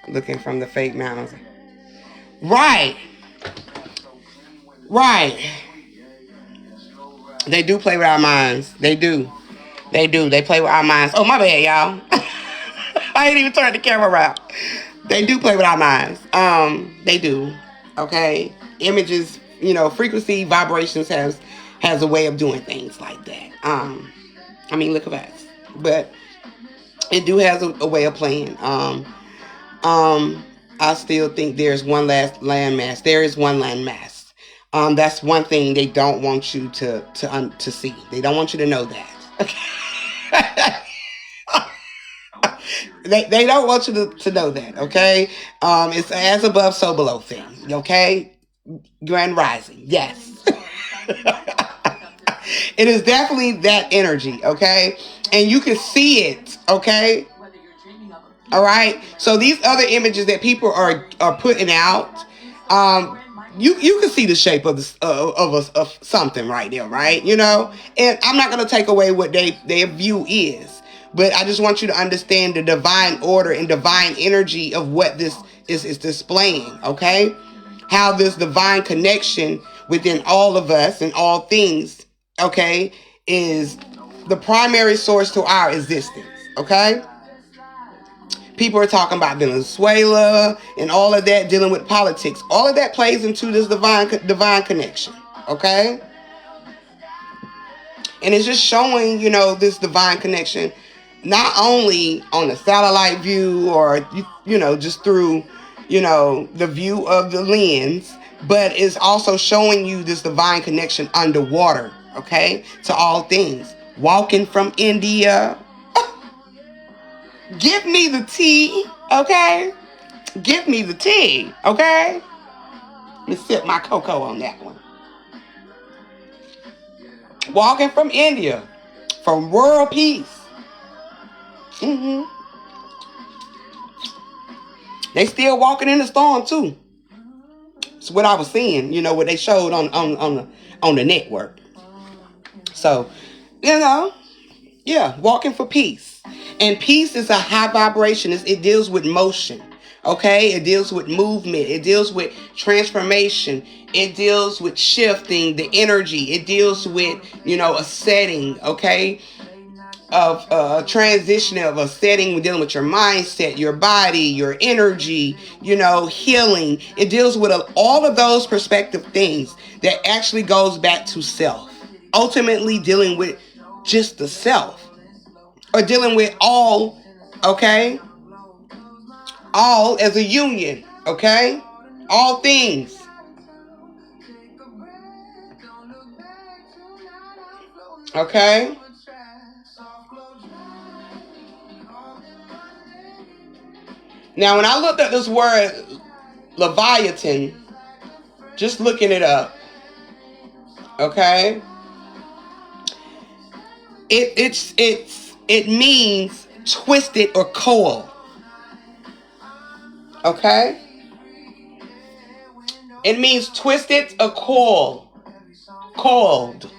looking from the fake mountains. Right. Right. They do play with our minds. They do. They play with our minds. Oh, my bad, y'all. I ain't even turned the camera around. They do play with our minds. They do. Okay? Images, frequency, vibrations has a way of doing things like that. Look at that. But it do has a way of playing. I still think there's one last landmass. There is one landmass. That's one thing they don't want you to see. They don't want you to know that. Okay? They don't want you to know that. Okay? It's as above, so below thing. Okay? Grand rising. Yes. It is definitely that energy. Okay? And you can see it. Okay? All right. So these other images that people are putting out, um, you can see the shape of this of something right there, right? You know, and I'm not gonna take away what their view is, but I just want you to understand the divine order and divine energy of what this is displaying. Okay, how this divine connection within all of us and all things, okay, is the primary source to our existence. Okay. People are talking about Venezuela and all of that, dealing with politics. All of that plays into this divine connection. Okay? And it's just showing, this divine connection, not only on a satellite view or, just through, the view of the lens, but it's also showing you this divine connection underwater. Okay? To all things. Walking from India. Give me the tea. Okay? Give me the tea, okay? Let me sip my cocoa on that one. Walking from India, from world peace. They still walking in the storm too. It's what I was seeing, what they showed on the network. So, walking for peace. And peace is a high vibration. It deals with motion. Okay, it deals with movement. It deals with transformation. It deals with shifting the energy. It deals with, a setting, okay, of a transition of a setting dealing with your mindset, your body, your energy, healing. It deals with all of those perspective things that actually goes back to self. Ultimately dealing with just the self or dealing with all, okay? All as a union, okay? All things. Okay? Now, when I looked at this word Leviathan, just looking it up, okay? It means twisted or coil. Okay? It means twisted or coiled. Coiled.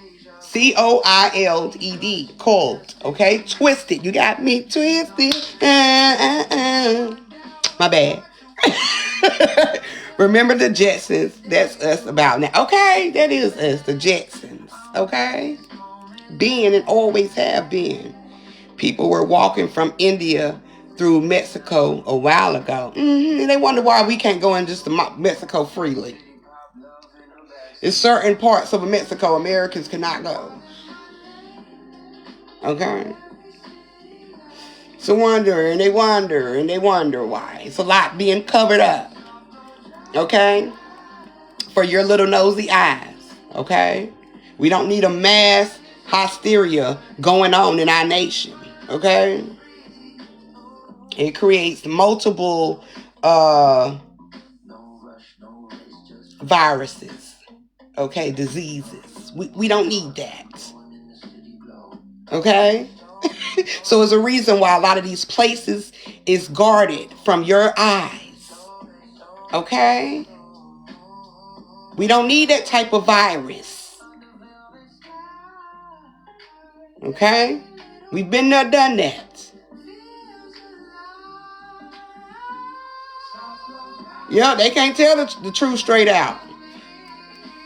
COILED. Coiled. Okay? Twisted. You got me twisted. My bad. Remember the Jetsons. That's us about now. Okay? That is us, the Jetsons. Okay? Been and always have been. People were walking from India through Mexico a while ago. And they wonder why we can't go into Mexico freely. In certain parts of Mexico, Americans cannot go. Okay? So they wonder why. It's a lot being covered up. Okay? For your little nosy eyes. Okay? We don't need a mass hysteria going on in our nation. Okay? It creates multiple viruses. Okay? Diseases. We don't need that. Okay? So it's a reason why a lot of these places is guarded from your eyes. Okay? We don't need that type of virus. Okay? We've been there, done that. Yeah, they can't tell the truth straight out.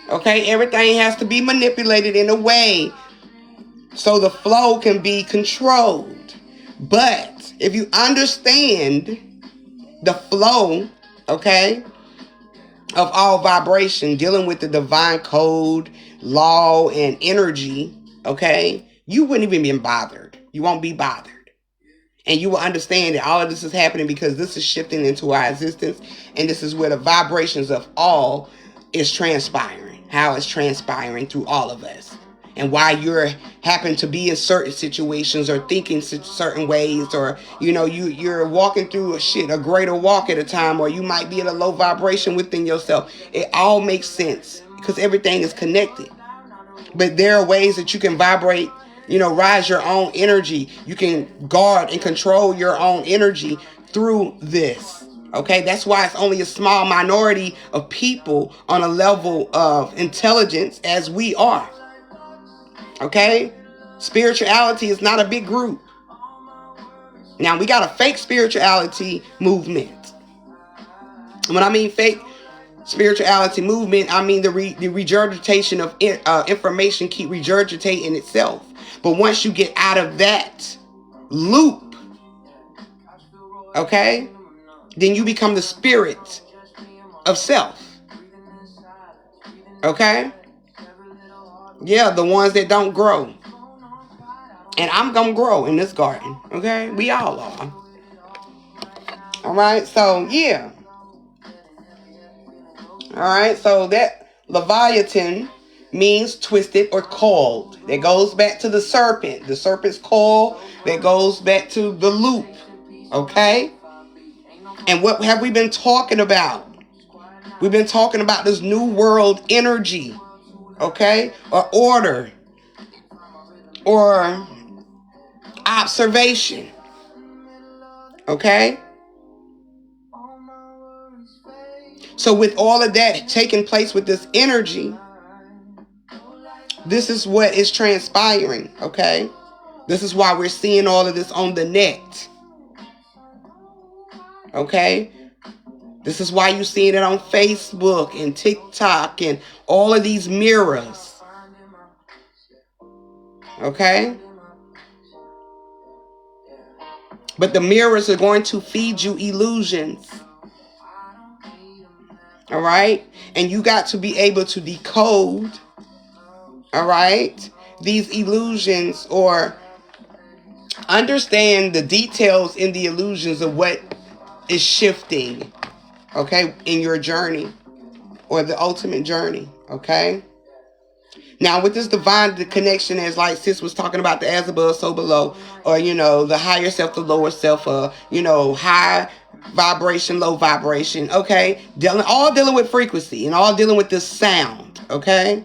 Okay? Everything has to be manipulated in a way so the flow can be controlled. But if you understand the flow, okay, of all vibration, dealing with the divine code, law, and energy, okay, you wouldn't even be bothered. You won't be bothered. And you will understand that all of this is happening because this is shifting into our existence. And this is where the vibrations of all is transpiring. How it's transpiring through all of us. And why you're happen to be in certain situations or thinking certain ways, or you're walking through a greater walk at a time, or you might be at a low vibration within yourself. It all makes sense because everything is connected. But there are ways that you can vibrate, rise your own energy. You can guard and control your own energy through this. Okay, that's why it's only a small minority of people on a level of intelligence as we are. Okay, spirituality is not a big group. Now we got a fake spirituality movement. When I mean fake spirituality movement, I mean the regurgitation of information keep regurgitating itself. But once you get out of that loop, okay, then you become the spirit of self. Okay? Yeah, the ones that don't grow. And I'm going to grow in this garden. Okay? We all are. All right? So, yeah. All right? So, that Leviathan means twisted or coiled. That goes back to the serpent. The serpent's coil. That goes back to the loop. Okay? And what have we been talking about? We've been talking about this new world energy, okay? Or order, or observation, okay? So with all of that taking place with this energy, this is what is transpiring, okay? This is why we're seeing all of this on the net, okay? This is why you're seeing it on Facebook and TikTok and all of these mirrors. Okay? But the mirrors are going to feed you illusions. All right? And you got to be able to decode, all right, these illusions, or understand the details in the illusions of what is shifting, okay, in your journey or the ultimate journey, okay? Now, with this divine connection, as like sis was talking about, the as above, so below, or, you know, the higher self, the lower self, you know, high vibration, low vibration, okay? All dealing with frequency and all dealing with this sound, okay?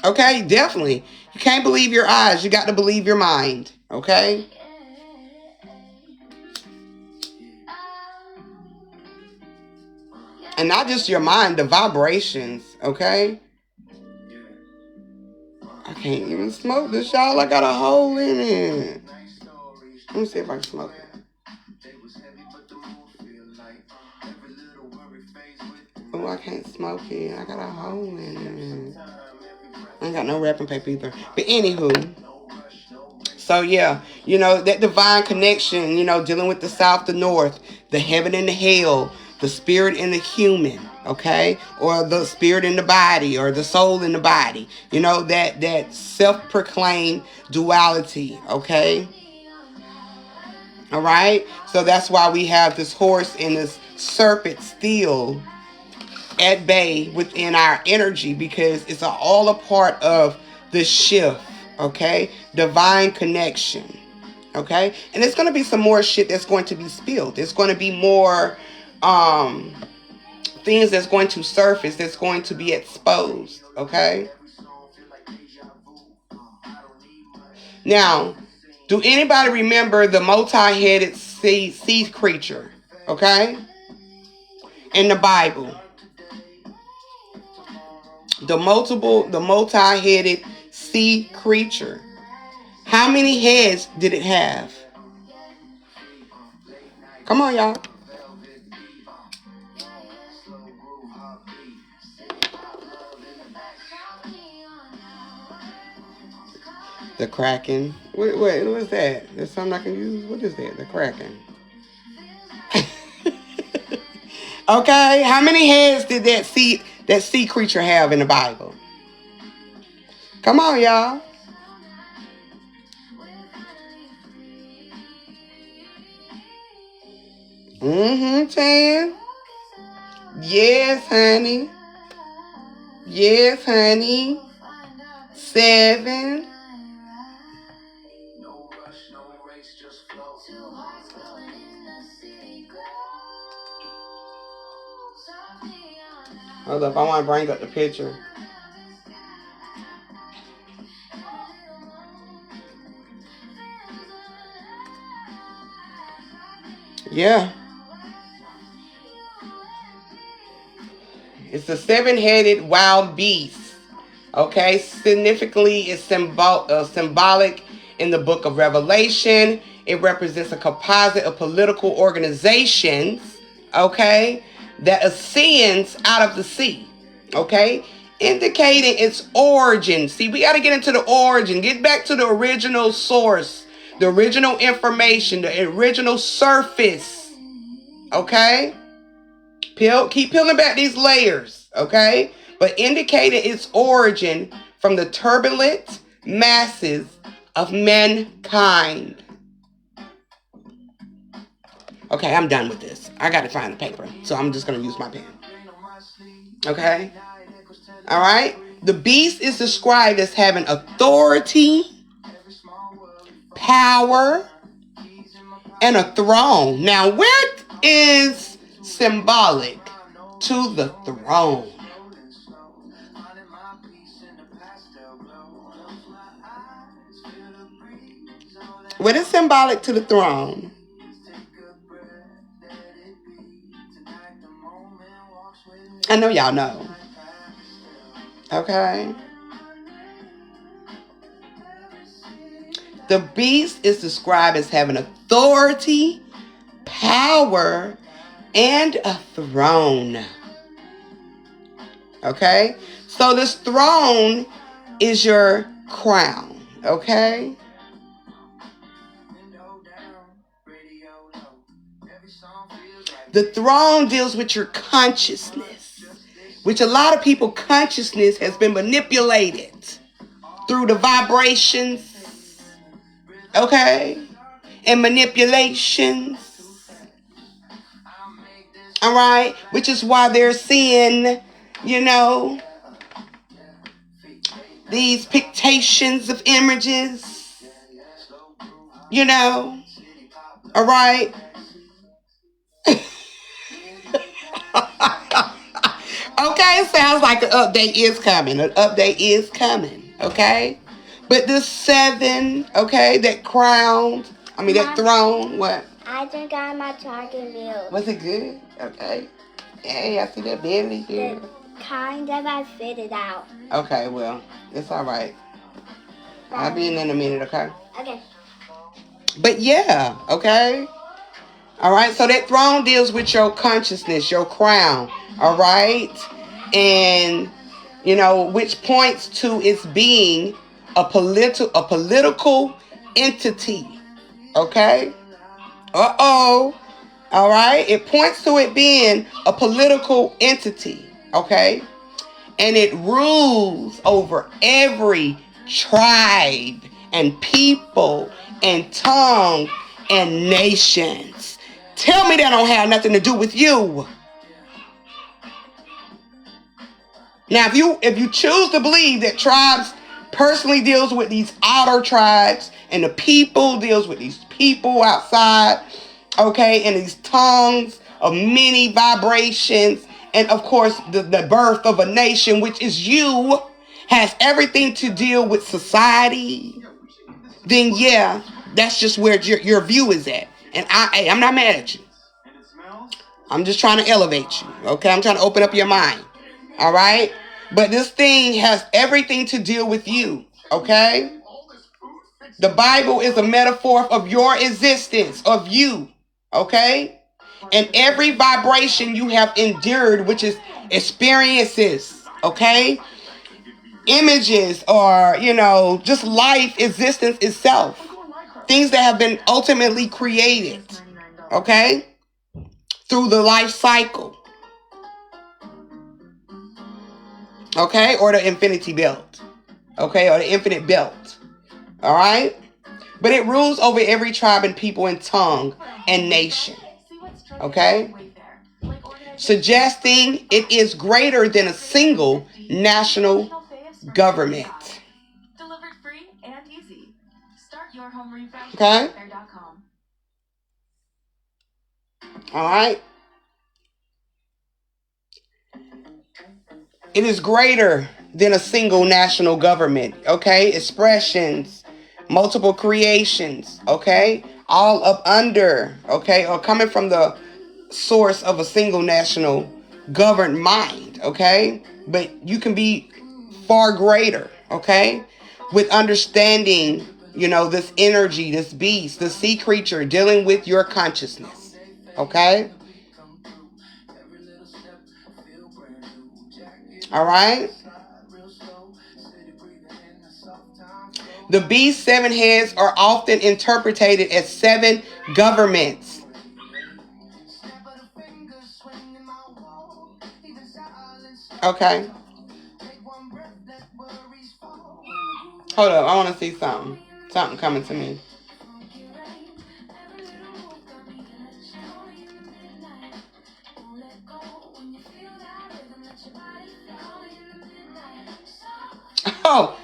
Okay, definitely. You can't believe your eyes. You got to believe your mind, okay? And not just your mind, the vibrations, okay? I can't even smoke this, y'all. I got a hole in it. Let me see if I can smoke it. Oh, I can't smoke it. I got a hole in it. I ain't got no wrapping paper either. But anywho. So yeah, you know, that divine connection, you know, dealing with the south, the north, the heaven and the hell, the spirit and the human, okay? Or the spirit in the body, or the soul in the body. You know, that self-proclaimed duality, okay? All right? So that's why we have this horse and this serpent still at bay within our energy, because it's all a part of the shift, okay? Divine connection, okay? And it's going to be some more shit that's going to be spilled. There's going to be more things that's going to surface, that's going to be exposed, okay? Now, do anybody remember the multi-headed sea creature, okay? In the Bible. The multi-headed sea creature. How many heads did it have? Come on, y'all. The Kraken. Wait, what is that? There's something I can use? What is that? The Kraken. Okay, how many heads did that sea creature have in the Bible? Come on, y'all. Tan. Yes, honey. Yes, honey. 7. Hold up, I want to bring up the picture. Yeah. It's a seven-headed wild beast. Okay, significantly it's symbolic in the book of Revelation. It represents a composite of political organizations, okay, that ascends out of the sea, okay, indicating its origin. See, we got to get into the origin, get back to the original source, the original information, the original surface, okay? Keep peeling back these layers, okay? But indicating its origin from the turbulent masses of mankind. Okay, I'm done with this. I got to find the paper, so I'm just going to use my pen. Okay? All right? The beast is described as having authority, power, and a throne. Now, what is symbolic to the throne? What is symbolic to the throne? I know y'all know. Okay? The beast is described as having authority, power, and a throne. Okay? So this throne is your crown. Okay? The throne deals with your consciousness, which a lot of people consciousness has been manipulated through the vibrations, okay, and manipulations, all right, which is why they're seeing, you know, these pictations of images, you know, all right. Okay, sounds like an update is coming. An update is coming. Okay, but the seven, okay, that crown. I mean that throne. What? I just got my chocolate milk. Was it good? Okay. Hey, I see that belly here. The kind that I fitted out. Okay, well, it's all right. I'll be in a minute. Okay. Okay. But yeah, okay. All right, so that throne deals with your consciousness, your crown, all right? And, you know, which points to its being a political entity, okay? Uh-oh, all right? It points to it being a political entity, okay? And it rules over every tribe and people and tongue and nations. Tell me that don't have nothing to do with you. Now, if you choose to believe that tribes personally deals with these outer tribes and the people deals with these people outside, okay, and these tongues of many vibrations, and of course the birth of a nation, which is you, has everything to deal with society, then yeah, that's just where your view is at. And I'm not mad at you. I'm just trying to elevate you. Okay? I'm trying to open up your mind. All right? But this thing has everything to deal with you. Okay? The Bible is a metaphor of your existence, of you. Okay? And every vibration you have endured, which is experiences. Okay? Images, or, you know, just life, existence itself. Things that have been ultimately created, okay, through the life cycle, okay, or the infinity belt, okay, or the infinite belt, all right? But it rules over every tribe and people and tongue and nation, okay? Suggesting it is greater than a single national government. Delivered free and easy. Start your home refresh Okay. at fair.com. All right. It is greater than a single national government. Okay. Expressions, multiple creations. Okay. all up under, okay, or coming from the source of a single national governed mind, okay? But you can be far greater, okay? With understanding, this energy, this beast, the sea creature dealing with your consciousness, okay? All right? The beast's 7 heads are often interpreted as 7 governments. Okay. Hold up. I want to see something. Something coming to me. Oh,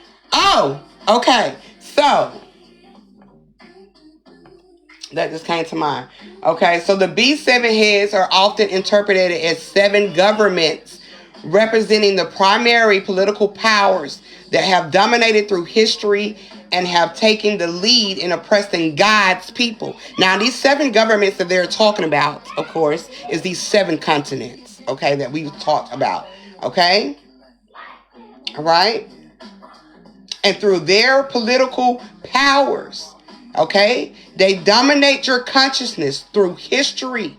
okay. So, that just came to mind. Okay, so the beast's 7 heads are often interpreted as 7 governments representing the primary political powers that have dominated through history and have taken the lead in oppressing God's people. Now, these 7 governments that they're talking about, of course, is these 7 continents, okay, that we've talked about, okay? All right? And through their political powers, okay, they dominate your consciousness through history,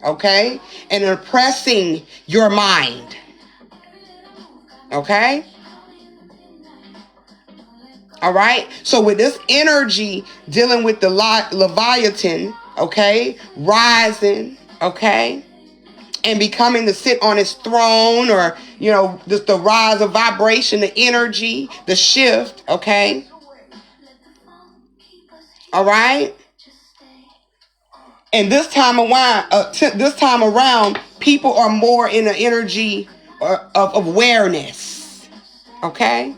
okay, and oppressing your mind, okay? All right? So with this energy dealing with the Leviathan, okay, rising, okay, and becoming to sit on his throne, or, just the rise of vibration, the energy, the shift, okay? All right? And this time around, people are more in the energy of awareness, okay?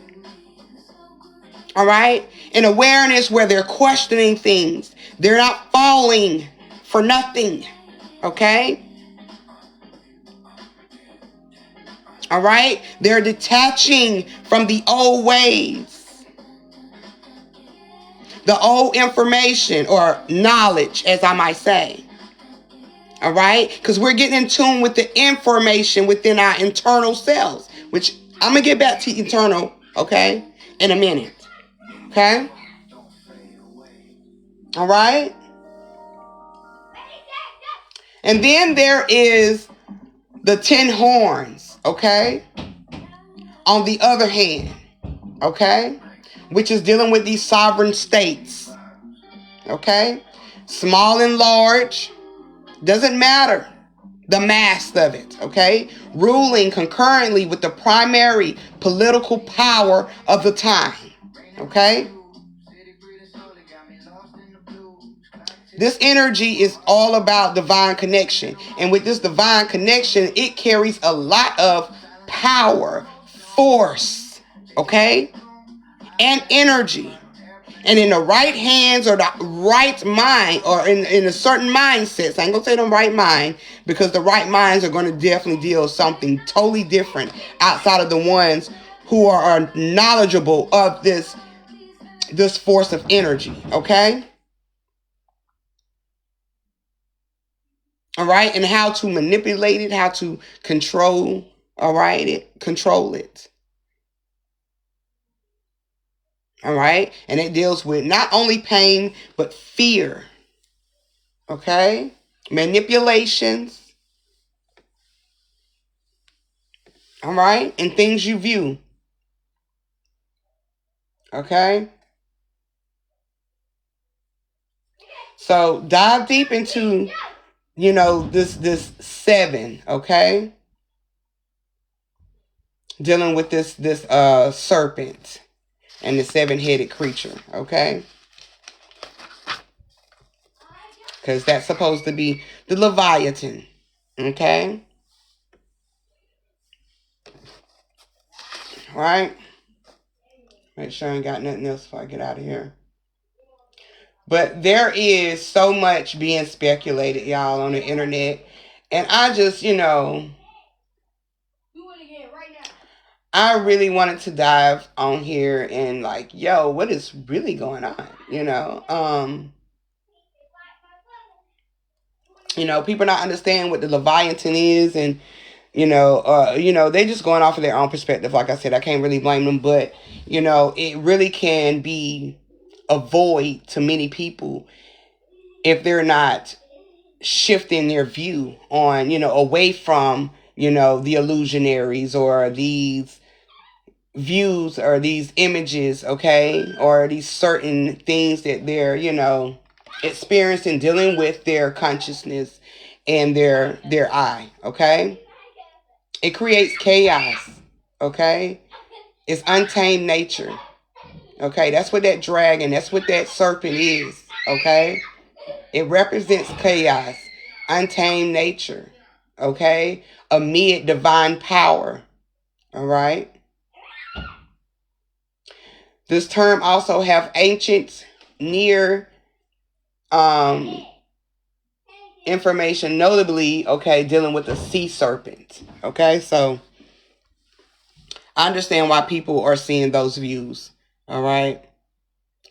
All right? An awareness where they're questioning things. They're not falling for nothing, okay? All right? They're detaching from the old ways, the old information or knowledge, as I might say. All right? Because we're getting in tune with the information within our internal selves, which I'm going to get back to internal, okay, in a minute. Okay? All right? And then there is the 10 horns, okay? On the other hand, okay? Which is dealing with these sovereign states, okay? Small and large, doesn't matter the mass of it, okay? Ruling concurrently with the primary political power of the time, okay? This energy is all about divine connection. And with this divine connection, it carries a lot of power, force, okay? And energy. And in the right hands or the right mind, or in a certain mindset, I ain't gonna say the right mind, because the right minds are going to definitely deal something totally different outside of the ones who are knowledgeable of this force of energy, okay? All right, and how to manipulate it, how to control, all right, control it. All right, and it deals with not only pain, but fear, okay, manipulations, all right, and things you view, okay. So dive deep into, this 7, okay, dealing with this serpent and the 7-headed creature, okay, because that's supposed to be the Leviathan, okay. All right, make sure I ain't got nothing else before I get out of here. But there is so much being speculated, y'all, on the internet, and I just, I really wanted to dive on here and what is really going on, People not understand what the Leviathan is, and they just going off of their own perspective. Like I said, I can't really blame them, but it really can be a void to many people if they're not shifting their view on, away from, the illusionaries or these views or these images, okay, or these certain things that they're, experiencing, dealing with their consciousness and their eye, okay? It creates chaos, okay? It's untamed nature, okay? That's what that dragon, that's what that serpent is, okay? It represents chaos, untamed nature, okay? Amid divine power, all right? This term also have ancient, near information, notably, okay, dealing with the sea serpent, okay? So I understand why people are seeing those views, all right?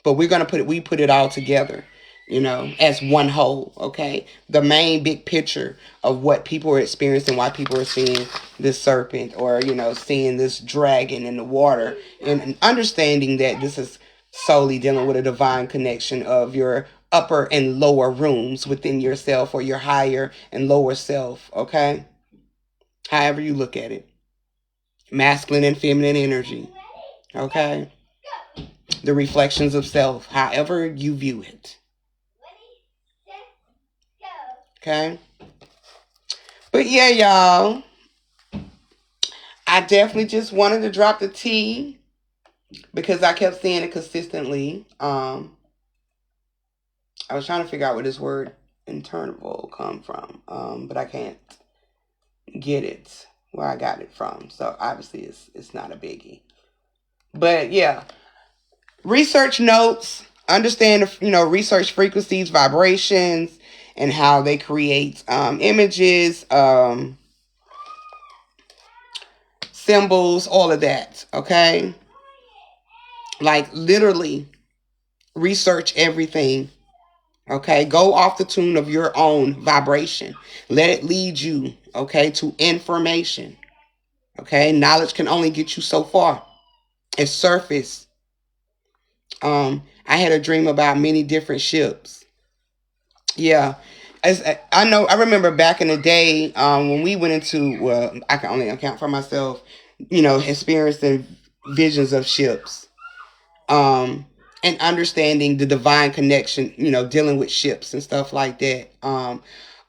But we put it all together, as one whole, okay? The main big picture of what people are experiencing, why people are seeing this serpent or, seeing this dragon in the water, and understanding that this is solely dealing with a divine connection of your upper and lower rooms within yourself, or your higher and lower self, okay? However you look at it. Masculine and feminine energy, okay? The reflections of self, however you view it. Okay? But yeah, y'all, I definitely just wanted to drop the T because I kept seeing it consistently. I was trying to figure out where this word interval come from, but I can't get it where I got it from. So obviously it's not a biggie. But yeah, research notes, understand, research frequencies, vibrations, and how they create images, symbols, all of that, okay? Like literally research everything, okay? Go off the tune of your own vibration. Let it lead you, okay, to information, okay? Knowledge can only get you so far. It's surface. I had a dream about many different ships. Yeah. As I remember back in the day, when we went into, well, I can only account for myself, experiencing visions of ships, and understanding the divine connection, dealing with ships and stuff like that,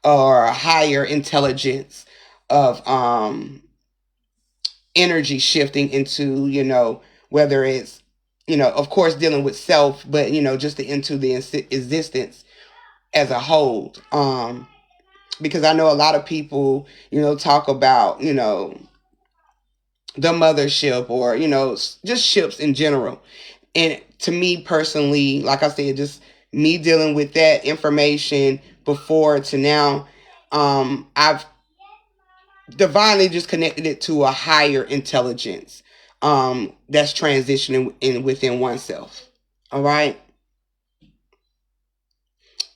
or a higher intelligence of energy shifting into, whether it's, of course, dealing with self, but, just into the existence as a whole. Because I know a lot of people, talk about, the mothership, or, just ships in general. And to me personally, like I said, just me dealing with that information before to now, I've divinely just connected it to a higher intelligence, that's transitioning in within oneself. All right.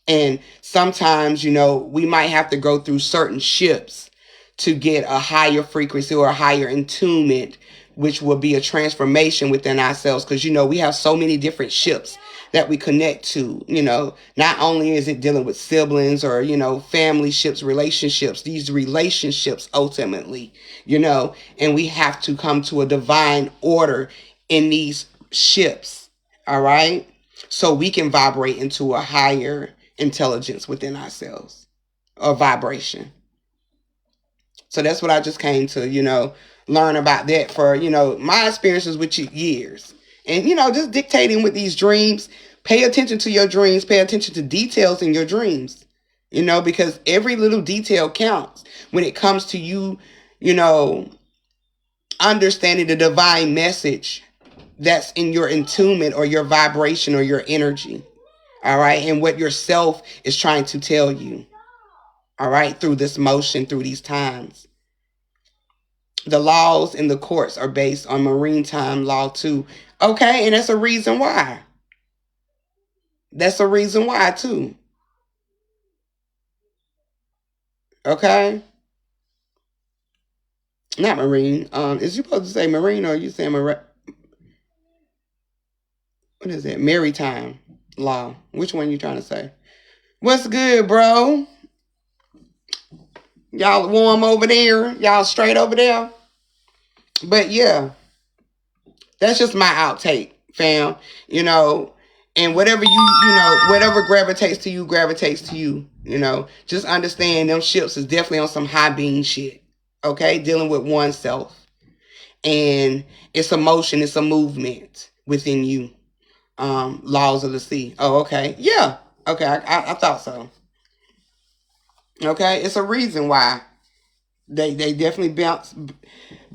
And sometimes, we might have to go through certain ships to get a higher frequency or a higher attunement, which will be a transformation within ourselves. Because, we have so many different ships that we connect to. Not only is it dealing with siblings or, family ships, relationships, these relationships ultimately, and we have to come to a divine order in these ships. All right. So we can vibrate into a higher intelligence within ourselves, or vibration. So that's what I just came to, learn about that for, my experiences with years. And, just dictating with these dreams. Pay attention to your dreams. Pay attention to details in your dreams, because every little detail counts when it comes to you, understanding the divine message that's in your attunement or your vibration or your energy. All right. And what yourself is trying to tell you. All right. Through this motion, through these times. The laws in the courts are based on marine time law too. Okay. And that's a reason why. That's a reason why too. Okay? Not marine. Is you supposed to say marine or are you saying what is it? Maritime law. Which one you trying to say? What's good, bro? Y'all warm over there? Y'all straight over there? But yeah, that's just my outtake, fam. You know, and whatever whatever gravitates to you, you know. Just understand them ships is definitely on some high beam shit. Okay? Dealing with oneself. And it's a motion, it's a movement within you. Laws of the sea. Oh, okay. Yeah. Okay, I thought so. Okay, it's a reason why they definitely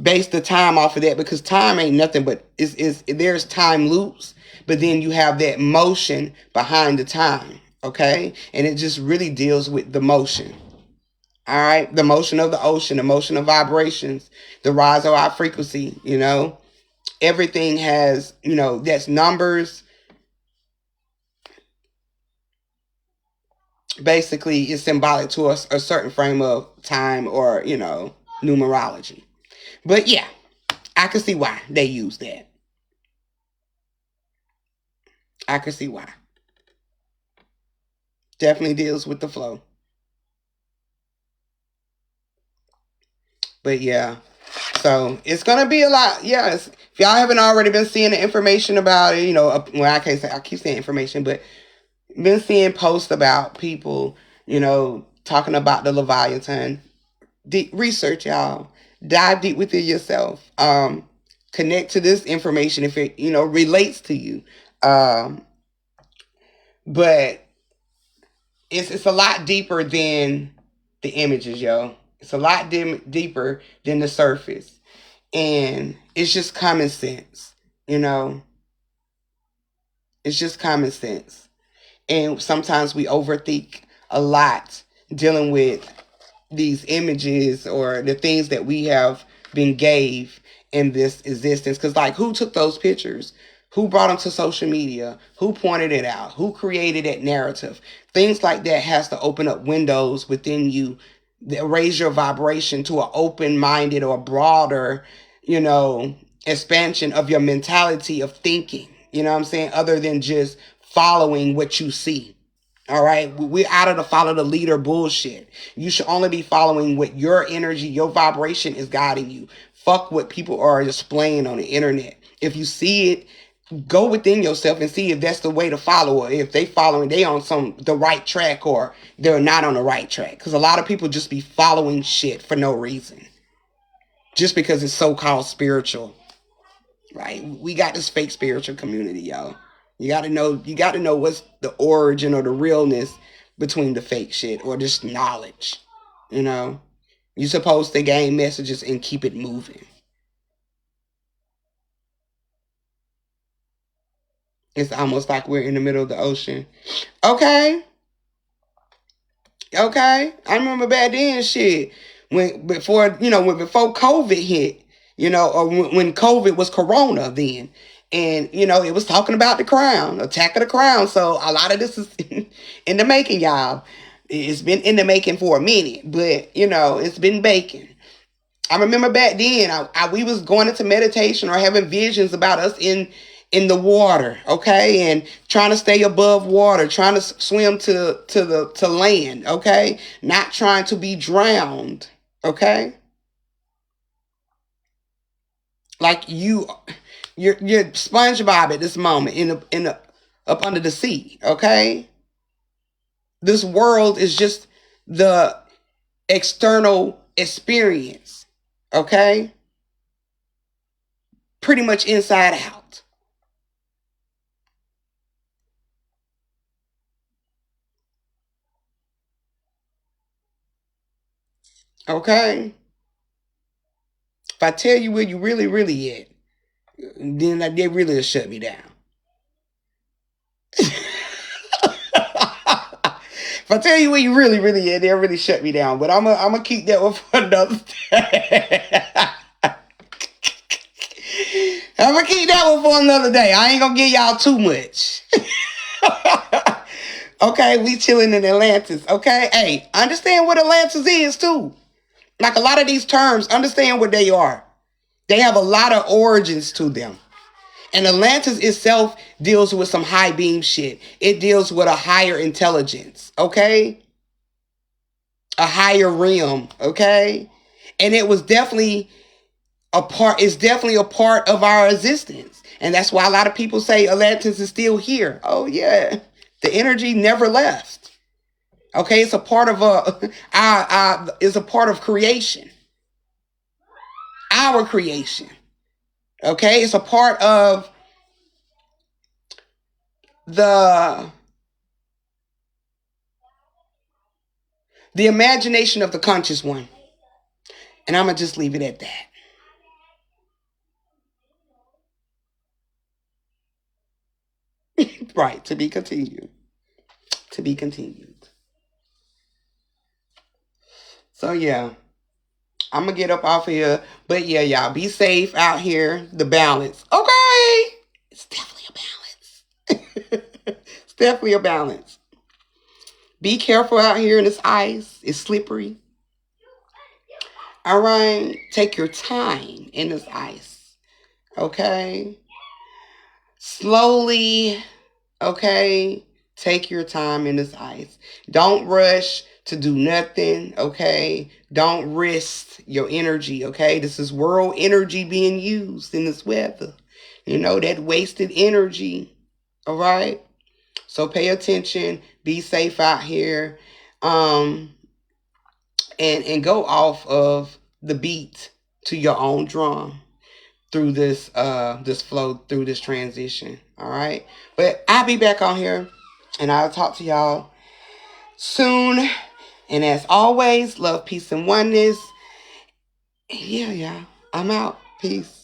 base the time off of that because time ain't nothing but is there's time loops, but then you have that motion behind the time. Okay, and it just really deals with the motion. All right, the motion of the ocean, the motion of vibrations, the rise of our frequency. You know, everything has that's numbers. Basically is symbolic to a certain frame of time or numerology. But yeah, I can see why they use that. I can see why. Definitely deals with the flow. But yeah, so it's gonna be a lot. Yes, if y'all haven't already been seeing the information about it, well, I keep saying information, but been seeing posts about people, talking about the Leviathan. Deep research, y'all. Dive deep within yourself. Connect to this information if it relates to you. But it's a lot deeper than the images, yo. It's a lot deeper than the surface, and it's just common sense. You know, it's just common sense, and sometimes we overthink a lot dealing with these images or the things that we have been gave in this existence. Because like, who took those pictures? Who brought them to social media? Who pointed it out? Who created that narrative? Things like that has to open up windows within you that raise your vibration to an open-minded or broader, expansion of your mentality of thinking. You know what I'm saying? Other than just following what you see. All right, we're out of the follow the leader bullshit. You should only be following what your energy, your vibration is guiding you. Fuck what people are displaying on the internet. If you see it, go within yourself and see if that's the way to follow, or if they following, they on the right track, or they're not on the right track. Because a lot of people just be following shit for no reason, just because it's so called spiritual. Right? We got this fake spiritual community, y'all. You gotta know what's the origin or the realness between the fake shit or just knowledge. You're supposed to gain messages and keep it moving. It's almost like we're in the middle of the ocean. Okay. Okay. I remember back then shit. Before COVID hit, or when COVID was Corona then. And, it was talking about the crown, attack of the crown. So a lot of this is in the making, y'all. It's been in the making for a minute, but, it's been baking. I remember back then, we was going into meditation or having visions about us in the water, okay, and trying to stay above water, trying to swim to land, okay, not trying to be drowned, okay. Like you're SpongeBob at this moment in a up under the sea, okay. This world is just the external experience, okay, pretty much inside out. Okay. If I tell you where you really, really at, then they really will shut me down. If I tell you where you really, really at, they'll really shut me down. But I'm gonna keep that one for another day. I'm gonna keep that one for another day. I ain't gonna give y'all too much. Okay, we chilling in Atlantis. Okay, hey, understand what Atlantis is too. Like a lot of these terms, understand what they are. They have a lot of origins to them. And Atlantis itself deals with some high beam shit. It deals with a higher intelligence, okay? A higher realm, okay? And it was definitely it's definitely a part of our existence. And that's why a lot of people say Atlantis is still here. Oh yeah. The energy never left. Okay, it's a part of it's a part of creation. Our creation. Okay, it's a part of the imagination of the conscious one. And I'm going to just leave it at that. Right, to be continued. To be continued. So, yeah, I'm going to get up off of here. But, yeah, y'all, be safe out here. The balance. Okay. It's definitely a balance. It's definitely a balance. Be careful out here in this ice. It's slippery. All right. Take your time in this ice. Okay. Slowly. Okay. Take your time in this ice. Don't rush to do nothing. Okay. Don't risk your energy. Okay. This is world energy being used in this weather. You know, that wasted energy. All right. So pay attention. Be safe out here. And go off of the beat to your own drum through this flow, through this transition. All right. But I'll be back on here and I'll talk to y'all soon. And as always, love, peace, and oneness. Yeah, I'm out. Peace.